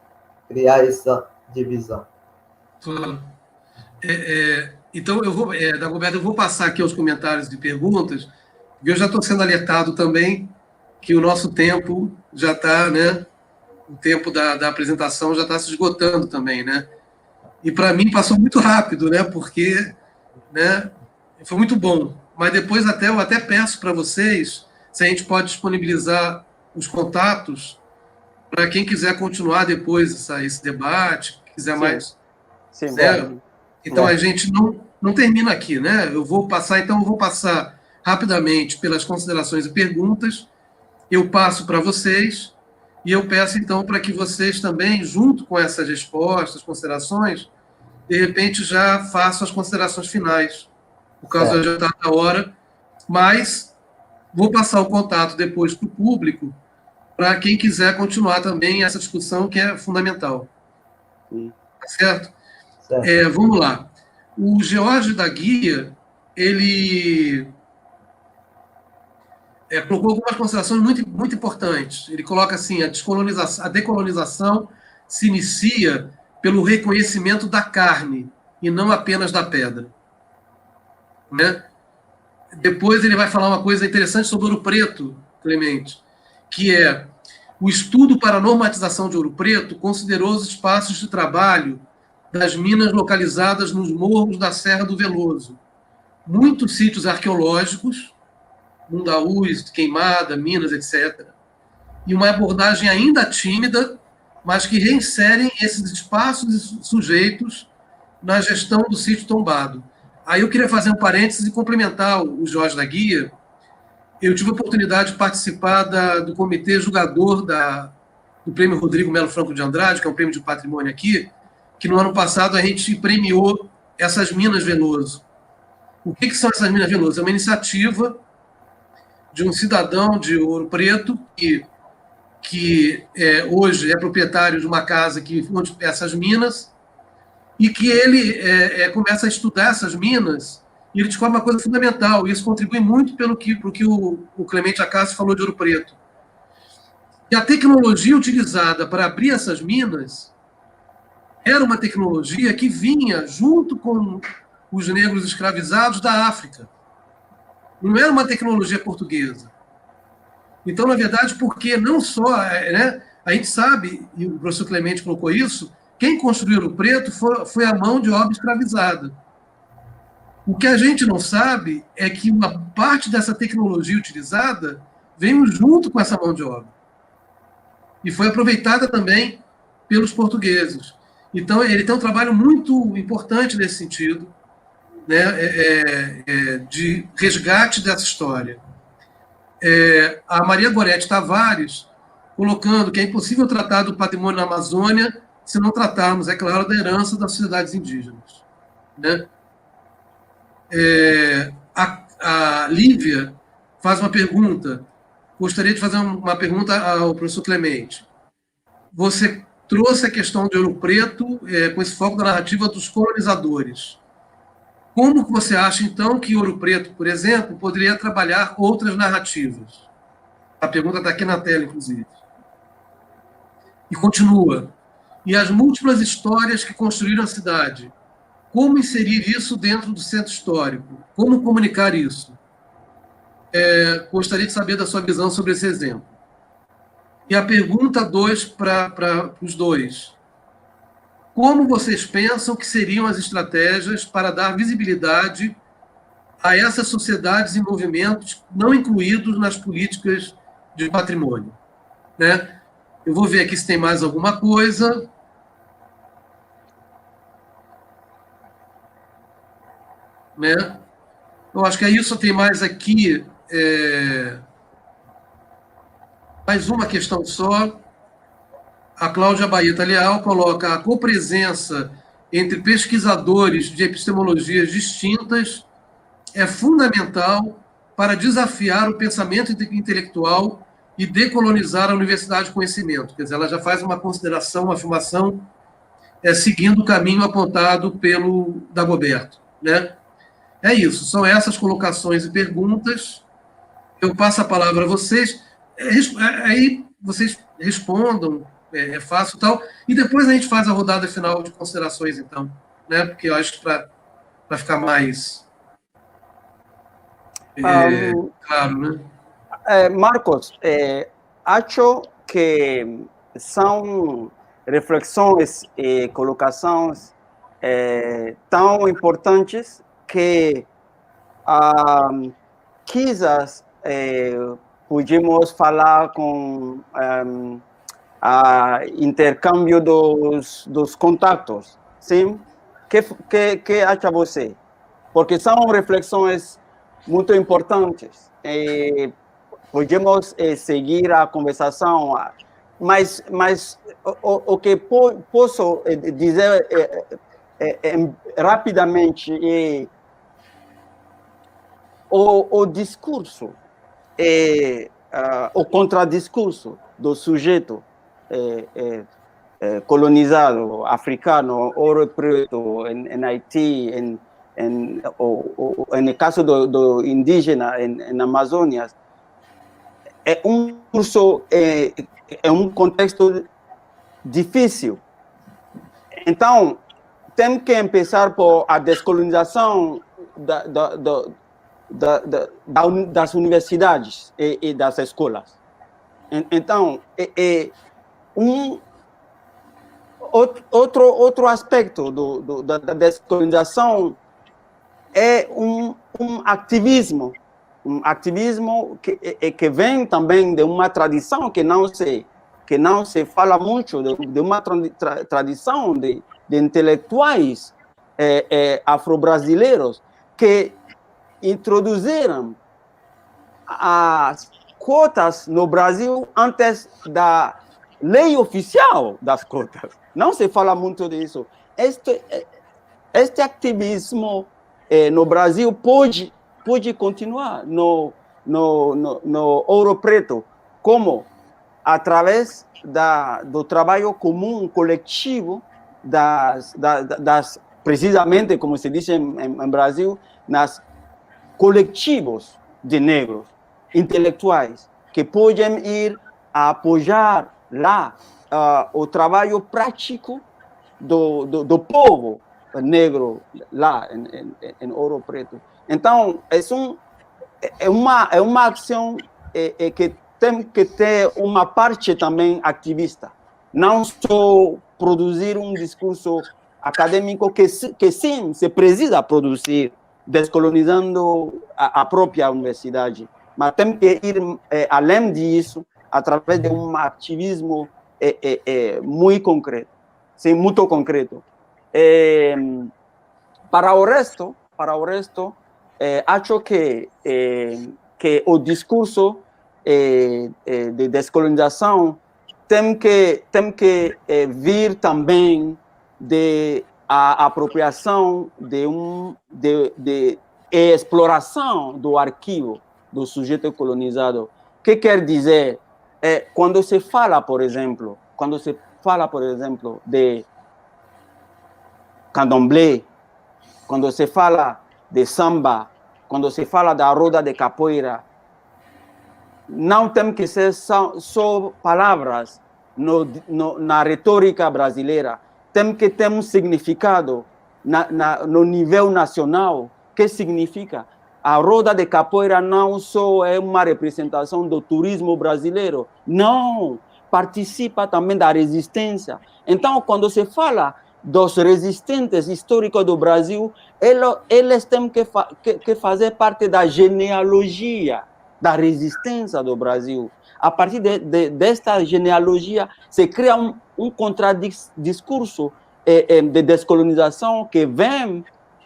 criar essa divisão. Então, Dagoberto, eu vou passar aqui aos comentários e perguntas, porque eu já estou sendo alertado também que o nosso tempo já está, né? O tempo da apresentação já está se esgotando também, né? E para mim passou muito rápido, né? Porque, né? Foi muito bom. Mas depois eu até peço para vocês se a gente pode disponibilizar os contatos para quem quiser continuar depois esse debate, quiser mais. Sim, né? Então a gente não termina aqui, né? Eu vou passar rapidamente pelas considerações e perguntas. Eu passo para vocês e eu peço então para que vocês também, junto com essas respostas, considerações, de repente já façam as considerações finais, por causa da hora, mas vou passar o contato depois para o público, para quem quiser continuar também essa discussão que é fundamental. Tá certo? Vamos lá. O George da Guia, ele colocou algumas considerações muito, muito importantes. Ele coloca assim: a decolonização se inicia pelo reconhecimento da carne e não apenas da pedra. Né? Depois ele vai falar uma coisa interessante sobre Ouro Preto, Clemente, que é o estudo para a normatização de Ouro Preto considerou os espaços de trabalho das minas localizadas nos morros da Serra do Veloso. Muitos sítios arqueológicos, Mundaús, Queimada, Minas, etc. E uma abordagem ainda tímida, mas que reinserem esses espaços e sujeitos na gestão do sítio tombado. Aí eu queria fazer um parênteses e complementar o Jorge da Guia. Eu tive a oportunidade de participar do comitê julgador do Prêmio Rodrigo Melo Franco de Andrade, que é um prêmio de patrimônio aqui, que no ano passado a gente premiou essas minas Veloso. O que são essas minas Veloso? É uma iniciativa de um cidadão de Ouro Preto que hoje é proprietário de uma casa onde essas minas, e que ele começa a estudar essas minas e ele descobre uma coisa fundamental, e isso contribui muito pelo que o Clemente Acácio falou de Ouro Preto. E a tecnologia utilizada para abrir essas minas era uma tecnologia que vinha junto com os negros escravizados da África. Não era uma tecnologia portuguesa. Então, na verdade, porque não só... a gente sabe, e o professor Clemente colocou isso, quem construiu Ouro Preto foi a mão de obra escravizada. O que a gente não sabe é que uma parte dessa tecnologia utilizada veio junto com essa mão de obra. E foi aproveitada também pelos portugueses. Então, ele tem um trabalho muito importante nesse sentido, né, de resgate dessa história. A Maria Gorete Tavares, colocando que é impossível tratar do patrimônio na Amazônia se não tratarmos, é claro, da herança das sociedades indígenas. Né? A Lívia faz uma pergunta, gostaria de fazer uma pergunta ao professor Clemente. Você trouxe a questão de Ouro Preto com esse foco da narrativa dos colonizadores. Como que você acha, então, que Ouro Preto, por exemplo, poderia trabalhar outras narrativas? A pergunta está aqui na tela, inclusive. E continua. E as múltiplas histórias que construíram a cidade. Como inserir isso dentro do centro histórico? Como comunicar isso? Gostaria de saber da sua visão sobre esse exemplo. E a pergunta 2 para os dois. Como vocês pensam que seriam as estratégias para dar visibilidade a essas sociedades e movimentos não incluídos nas políticas de patrimônio? Né? Eu vou ver aqui se tem mais alguma coisa. Né? Eu acho que é isso. Tem mais aqui... mais uma questão só. A Cláudia Baeta Leal coloca a copresença entre pesquisadores de epistemologias distintas é fundamental para desafiar o pensamento intelectual e decolonizar a universidade de conhecimento. Quer dizer, ela já faz uma consideração, uma afirmação seguindo o caminho apontado pelo Dagoberto. Né? É isso, são essas colocações e perguntas. Eu passo a palavra a vocês, aí vocês respondam, é fácil e tal, e depois a gente faz a rodada final de considerações, então, né? Porque eu acho que para ficar mais claro, né? Marcos, acho que são reflexões e colocações tão importantes que quizás podemos falar com intercâmbio dos contatos, sim? Que acha você? Porque são reflexões muito importantes. Podemos seguir a conversação, mas o que posso dizer rapidamente é o discurso, o contradiscurso do sujeito colonizado africano, Ouro Preto, em Haiti, no caso do indígena em Amazônia, é um curso, é um contexto difícil. Então, temos que começar por a descolonização das universidades e das escolas. Então, outro aspecto da descolonização é um ativismo que vem também de uma tradição que não se fala muito, de uma tradição de intelectuais afro-brasileiros que introduziram as cotas no Brasil antes da lei oficial das cotas. Não se fala muito disso. Este ativismo no Brasil pode continuar. no Ouro Preto, como através do trabalho comum, coletivo, precisamente, como se diz em Brasil, nas coletivos de negros, intelectuais, que podem ir a apoiar lá o trabalho prático do povo negro lá em Ouro Preto. Então, é uma ação que tem que ter uma parte também ativista, não só produzir um discurso acadêmico que sim, se precisa produzir, descolonizando a própria universidade, mas tem que ir além disso, através de um ativismo muito concreto, sim, muito concreto. Para o resto, acho que o discurso de descolonização tem que vir também a apropriação de exploração do arquivo do sujeito colonizado. O que quer dizer? Quando se fala, por exemplo, de candomblé, quando se fala de samba, quando se fala da roda de capoeira, não tem que ser só palavras na retórica brasileira. Tem que ter um significado no nível nacional. O que significa? A roda de capoeira não só é uma representação do turismo brasileiro, não, participa também da resistência. Então, quando se fala dos resistentes históricos do Brasil, eles têm que fazer parte da genealogia da resistência do Brasil. A partir desta genealogia, se cria um contradiscurso de descolonização que vem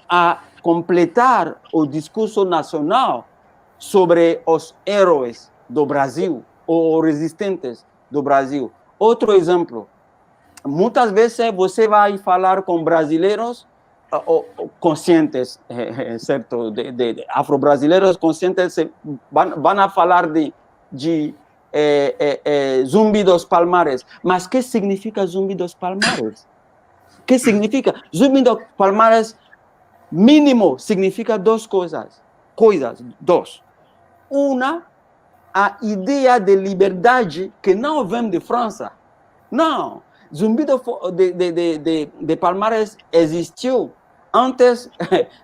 a completar o discurso nacional sobre os heróis do Brasil, ou resistentes do Brasil. Outro exemplo, muitas vezes você vai falar com brasileiros conscientes, certo? De afro-brasileiros conscientes vão a falar de Zumbi dos Palmares. Mas o que significa Zumbi dos Palmares? O que significa? Zumbi dos Palmares, mínimo, significa duas coisas. Duas. Uma, a ideia de liberdade que não vem de França. Não. Zumbi de Palmares existiu antes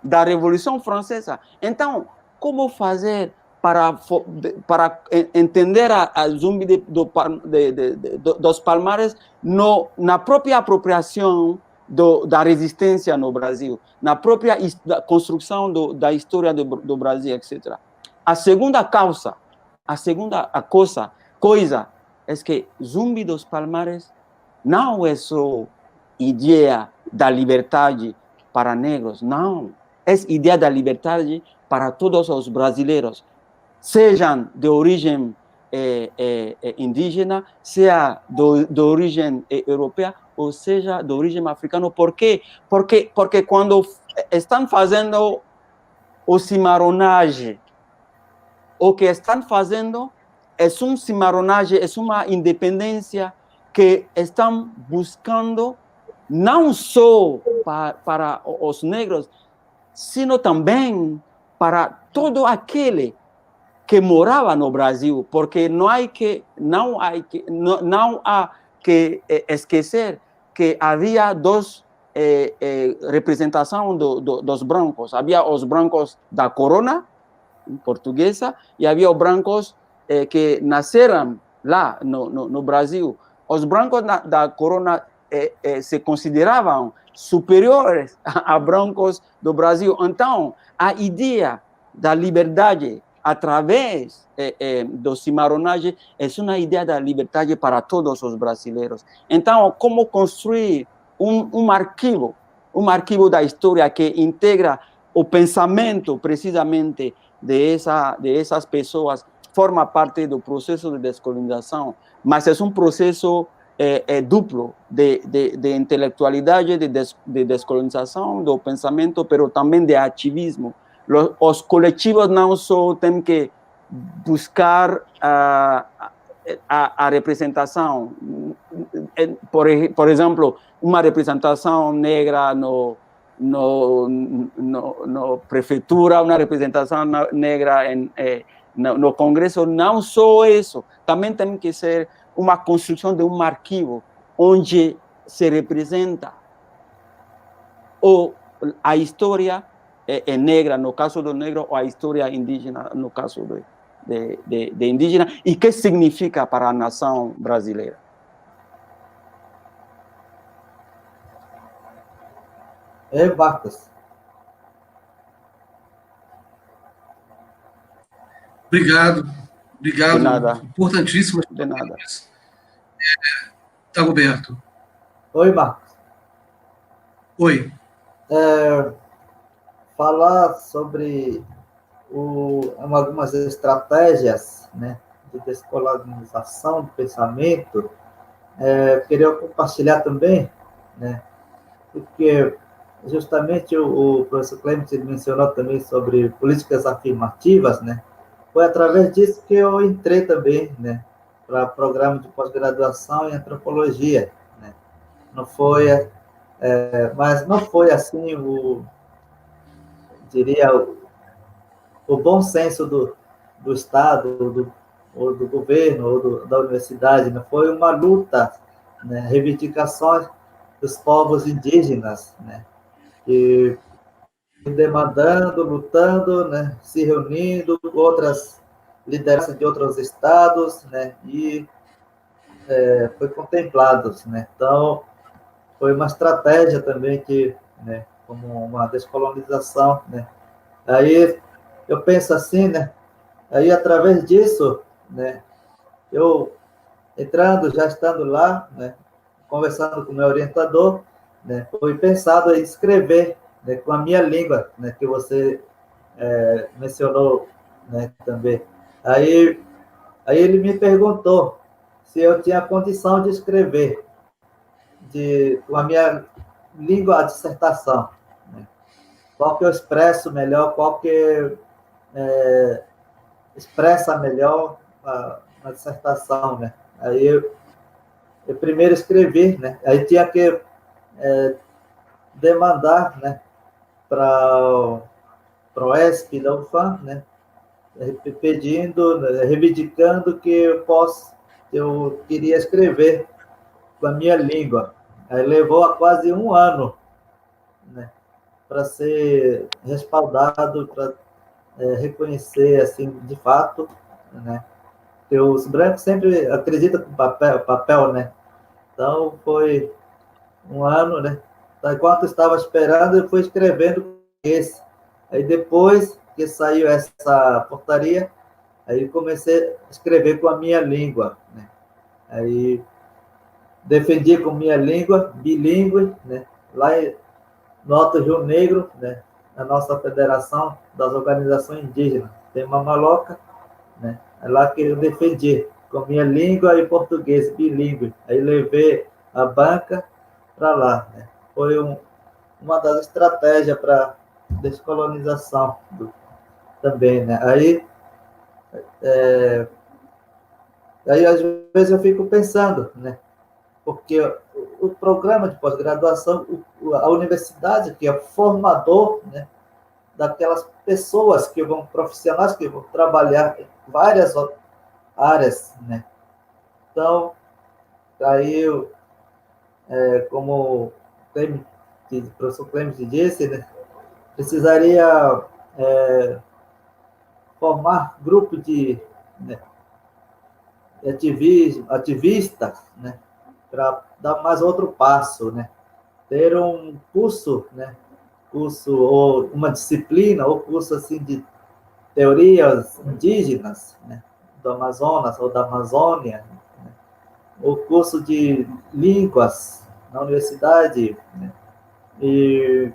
da Revolução Francesa. Então, como fazer para entender a Zumbi dos Palmares na própria apropriação da resistência no Brasil, na própria construção da história do Brasil, etc. A segunda coisa é que Zumbi dos Palmares não é só ideia da liberdade para negros, não. É ideia da liberdade para todos os brasileiros, sejam de origem indígena, seja de origem europeia, ou seja de origem africana. Por quê? Porque quando estão fazendo o cimarronagem, o que estão fazendo é um cimarronagem, é uma independência que estão buscando não só para os negros, sino também para todo aquele que morava no Brasil, porque não há que esquecer que havia duas representações dos brancos. Havia os brancos da corona portuguesa e havia os brancos que nasceram lá no Brasil. Os brancos da corona se consideravam superiores a brancos do Brasil. Então, a ideia da liberdade através do cimarronagem é uma ideia da liberdade para todos os brasileiros. Então, como construir um arquivo da história que integra o pensamento, precisamente, dessas pessoas, forma parte do processo de descolonização, mas é um processo duplo de intelectualidade, de descolonização do pensamento, mas também de ativismo. Os coletivos não só têm que buscar a representação, por exemplo, uma representação negra no prefeitura, uma representação negra no Congresso. Não só isso, também tem que ser uma construção de um arquivo onde se representa ou a história negra, no caso do negro, ou a história indígena, no caso de indígena, e que significa para a nação brasileira. Marcos. Obrigado. De nada. Importantíssimas. De nada. Dagoberto. Oi, Marcos. Oi. Falar sobre algumas estratégias, né, de descolonização do pensamento, queria compartilhar também, né, porque justamente o professor Clemente mencionou também sobre políticas afirmativas, né, foi através disso que eu entrei também, né, para programa de pós-graduação em antropologia, né. Não foi, mas não foi assim diria, o bom senso do Estado, ou do governo, ou da universidade, né? Foi uma luta, né? Reivindicações dos povos indígenas, né? E demandando, lutando, né? Se reunindo com outras lideranças de outros estados, né? E foi contemplados, né? Então, foi uma estratégia também que, né? Como uma descolonização, né? Aí eu penso assim, né? Aí através disso, né? Eu já estando lá, né? Conversando com o meu orientador, né? Foi pensado em escrever, né? Com a minha língua, né? Que você mencionou, né? Também. Aí ele me perguntou se eu tinha condição de escrever com a minha língua a dissertação, né? Qual que eu expresso melhor, qual que expressa melhor na dissertação, né? Aí eu primeiro escrevi, né? Aí tinha que demandar, né? Para o ESP da UFAM, né? Pedindo, né? Reivindicando que eu queria escrever com a minha língua. Aí levou a quase um ano, né? Para ser respaldado, para reconhecer, assim, de fato, né? Porque os brancos sempre acreditam com papel, né? Então, foi um ano, né? Então, enquanto estava esperando, eu fui escrevendo esse. Aí, depois que saiu essa portaria, aí comecei a escrever com a minha língua, né? Aí, defendi com minha língua, bilíngue, né? Lá no Alto Rio Negro, né? Na nossa Federação das Organizações Indígenas, tem uma maloca, né? É lá que eu defendi, com minha língua e português, bilíngue. Aí levei a banca para lá, né? Foi uma das estratégias para descolonização também, né? Aí, às vezes, eu fico pensando, né? Porque o programa de pós-graduação, a universidade, que é formador, né? Daquelas pessoas profissionais que vão trabalhar em várias áreas, né? Então, aí, como o professor Clemente disse, né? Precisaria formar grupo de, né, ativistas, né? Para dar mais outro passo, né? Ter um curso, né? Curso ou uma disciplina ou curso assim de teorias indígenas, né? Do Amazonas ou da Amazônia, né? O curso de línguas na universidade, né? E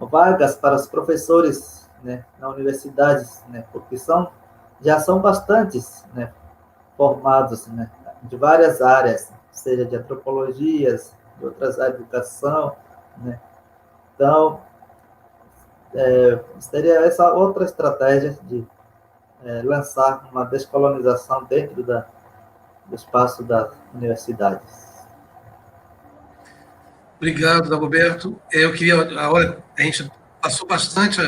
vagas para os professores, né? Na universidade, né? Porque já são bastantes, né? Formados, né? De várias áreas, seja de antropologias, de outras áreas de educação, né? Então, seria essa outra estratégia de lançar uma descolonização dentro do espaço das universidades. Obrigado, Dagoberto. Eu queria, a gente passou bastante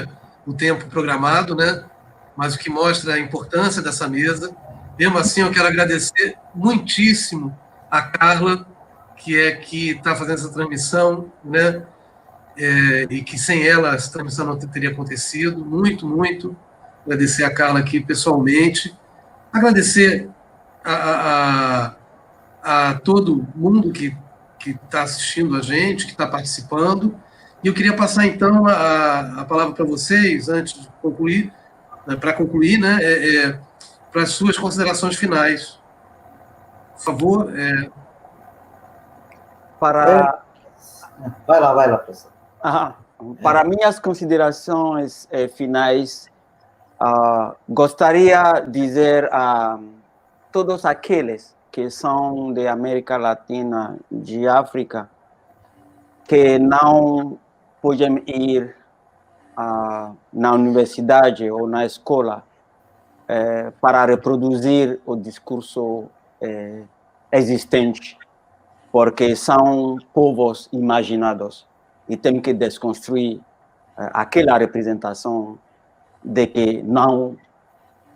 o tempo programado, né? Mas o que mostra a importância dessa mesa. Mesmo assim, eu quero agradecer muitíssimo a Carla, que está fazendo essa transmissão, né? E que sem ela essa transmissão não teria acontecido. Muito, muito. Agradecer a Carla aqui pessoalmente. Agradecer a todo mundo que está assistindo a gente, que está participando. E eu queria passar, então, a palavra para vocês, antes de concluir, para concluir, né, para as suas considerações finais. Por favor. Vai lá, professor. Para minhas considerações finais, gostaria de dizer a todos aqueles que são de América Latina, de África, que não podem ir na universidade ou na escola para reproduzir o discurso existente, porque são povos imaginados e tem que desconstruir aquela representação de que não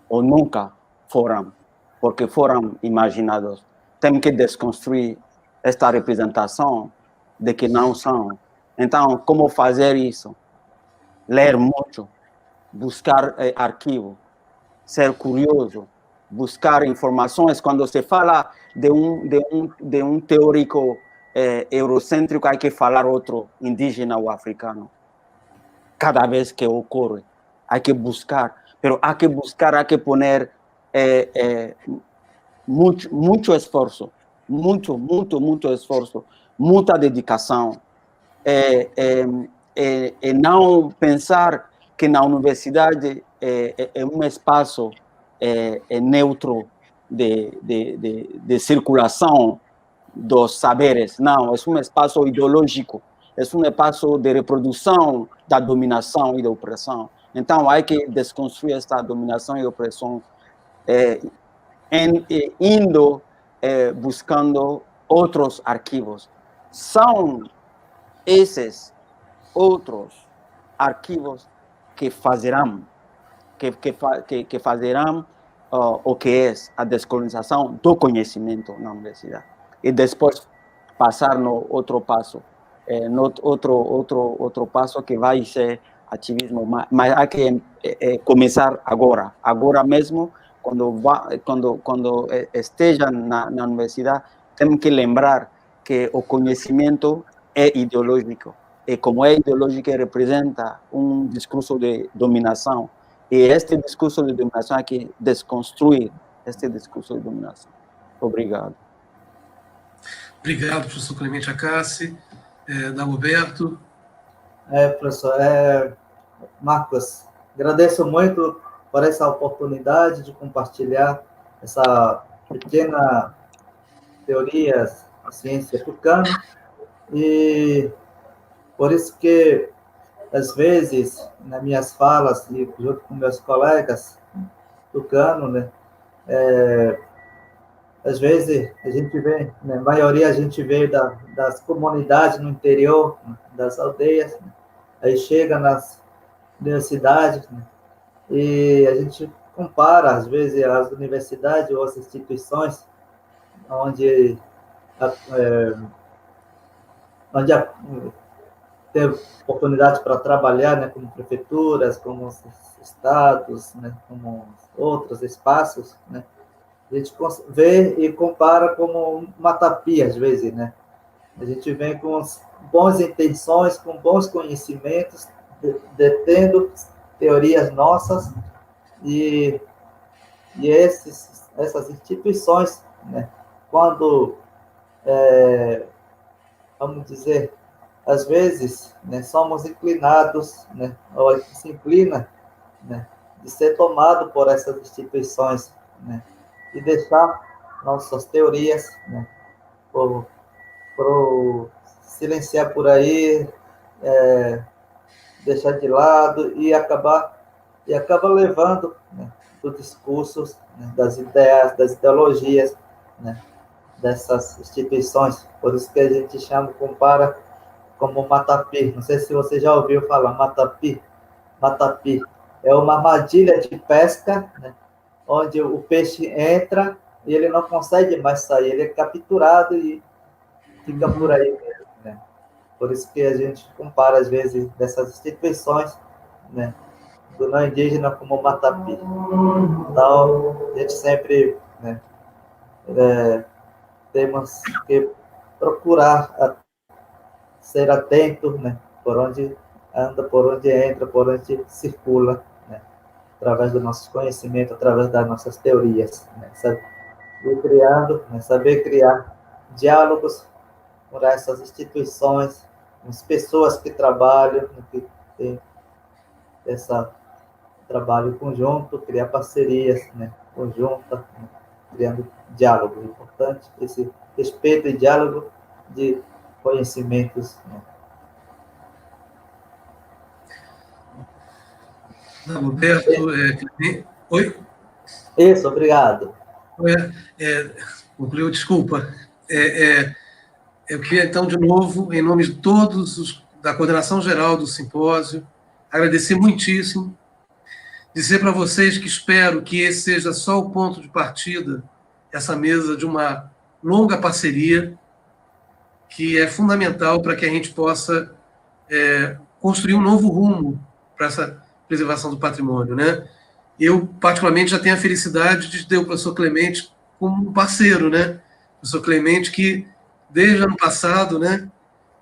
ou nunca foram, porque foram imaginados. Tem que desconstruir esta representação de que não são. Então, como fazer isso? Ler muito, buscar arquivo, ser curioso, buscar informações. Quando se fala de um teórico eurocêntrico, há que falar outro indígena ou africano. Cada vez que ocorre, há que buscar, mas há que poner muito esforço, muito esforço, muita dedicação, e não pensar que na universidade é um espaço neutro de circulação dos saberes. Não, é um espaço ideológico, é um espaço de reprodução da dominação e da opressão. Então, há que desconstruir esta dominação e opressão indo buscando outros arquivos. São esses outros arquivos que fazerão o que é a descolonização do conhecimento na universidade. E depois passar no outro passo, outro passo que vai ser ativismo, mas há que começar agora mesmo, quando esteja na universidade, temos que lembrar que o conhecimento é ideológico, e como é ideológico, representa um discurso de dominação, e este discurso de dominação há que desconstruir este discurso de dominação. Obrigado. Obrigado, professor Clemente Acassi. Dagoberto. Professor, Marcos, agradeço muito por essa oportunidade de compartilhar essa pequena teoria da ciência tucana, e por isso que, às vezes, nas minhas falas, e junto com meus colegas tucanos, né, às vezes a gente vê, né, a maioria a gente veio das comunidades no interior, das aldeias, né, aí chega nas universidades, né, e a gente compara, às vezes, as universidades ou as instituições onde tem oportunidade para trabalhar, né, como prefeituras, como estados, né, como outros espaços, né, a gente vê e compara como uma tapia, às vezes, né? A gente vem com boas intenções, com bons conhecimentos, detendo teorias nossas, e essas instituições, né, quando, vamos dizer, às vezes, né, somos inclinados, né, ou se inclina, né, de ser tomado por essas instituições, né, e deixar nossas teorias, né, por silenciar por aí, deixar de lado e acabar e acaba levando, né, os discursos, né, das ideias, das ideologias, né, dessas instituições. Por isso que a gente compara como matapi. Não sei se você já ouviu falar matapi. Matapi é uma armadilha de pesca, né, onde o peixe entra e ele não consegue mais sair, ele é capturado e fica por aí mesmo, né? Por isso que a gente compara, às vezes, dessas instituições, né, do não indígena como matapi. Então, a gente sempre, né, temos que procurar ser atento, né, por onde anda, por onde entra, por onde circula, né, através do nosso conhecimento, através das nossas teorias, né, criando, né, saber criar diálogos com essas instituições, com as pessoas que trabalham, né, que têm esse trabalho conjunto, criar parcerias, né, conjuntas, né, criando diálogo. É importante esse respeito e diálogo de conhecimentos, né. Roberto, oi? Isso, obrigado. Concluiu, desculpa. Eu queria, então, de novo, em nome de todos da coordenação geral do simpósio, agradecer muitíssimo, dizer para vocês que espero que esse seja só o ponto de partida, essa mesa de uma longa parceria, que é fundamental para que a gente possa construir um novo rumo para essa preservação do patrimônio, né? Eu, particularmente, já tenho a felicidade de ter o professor Clemente como um parceiro, né? O professor Clemente que, desde ano passado, né,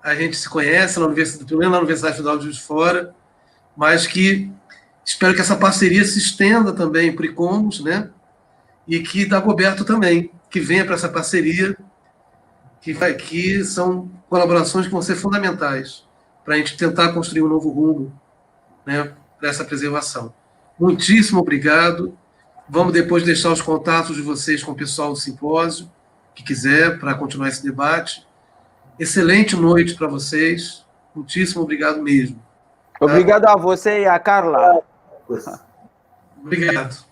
a gente se conhece na Universidade, pelo menos na Universidade Federal de Juiz de Fora, mas que espero que essa parceria se estenda também para o ICOMOS, né? E que Dagoberto também, que venha para essa parceria, que são colaborações que vão ser fundamentais para a gente tentar construir um novo rumo, né, para essa preservação. Muitíssimo obrigado. Vamos depois deixar os contatos de vocês com o pessoal do simpósio, que quiser, para continuar esse debate. Excelente noite para vocês. Muitíssimo obrigado mesmo. Obrigado a você e a Carla. Obrigado.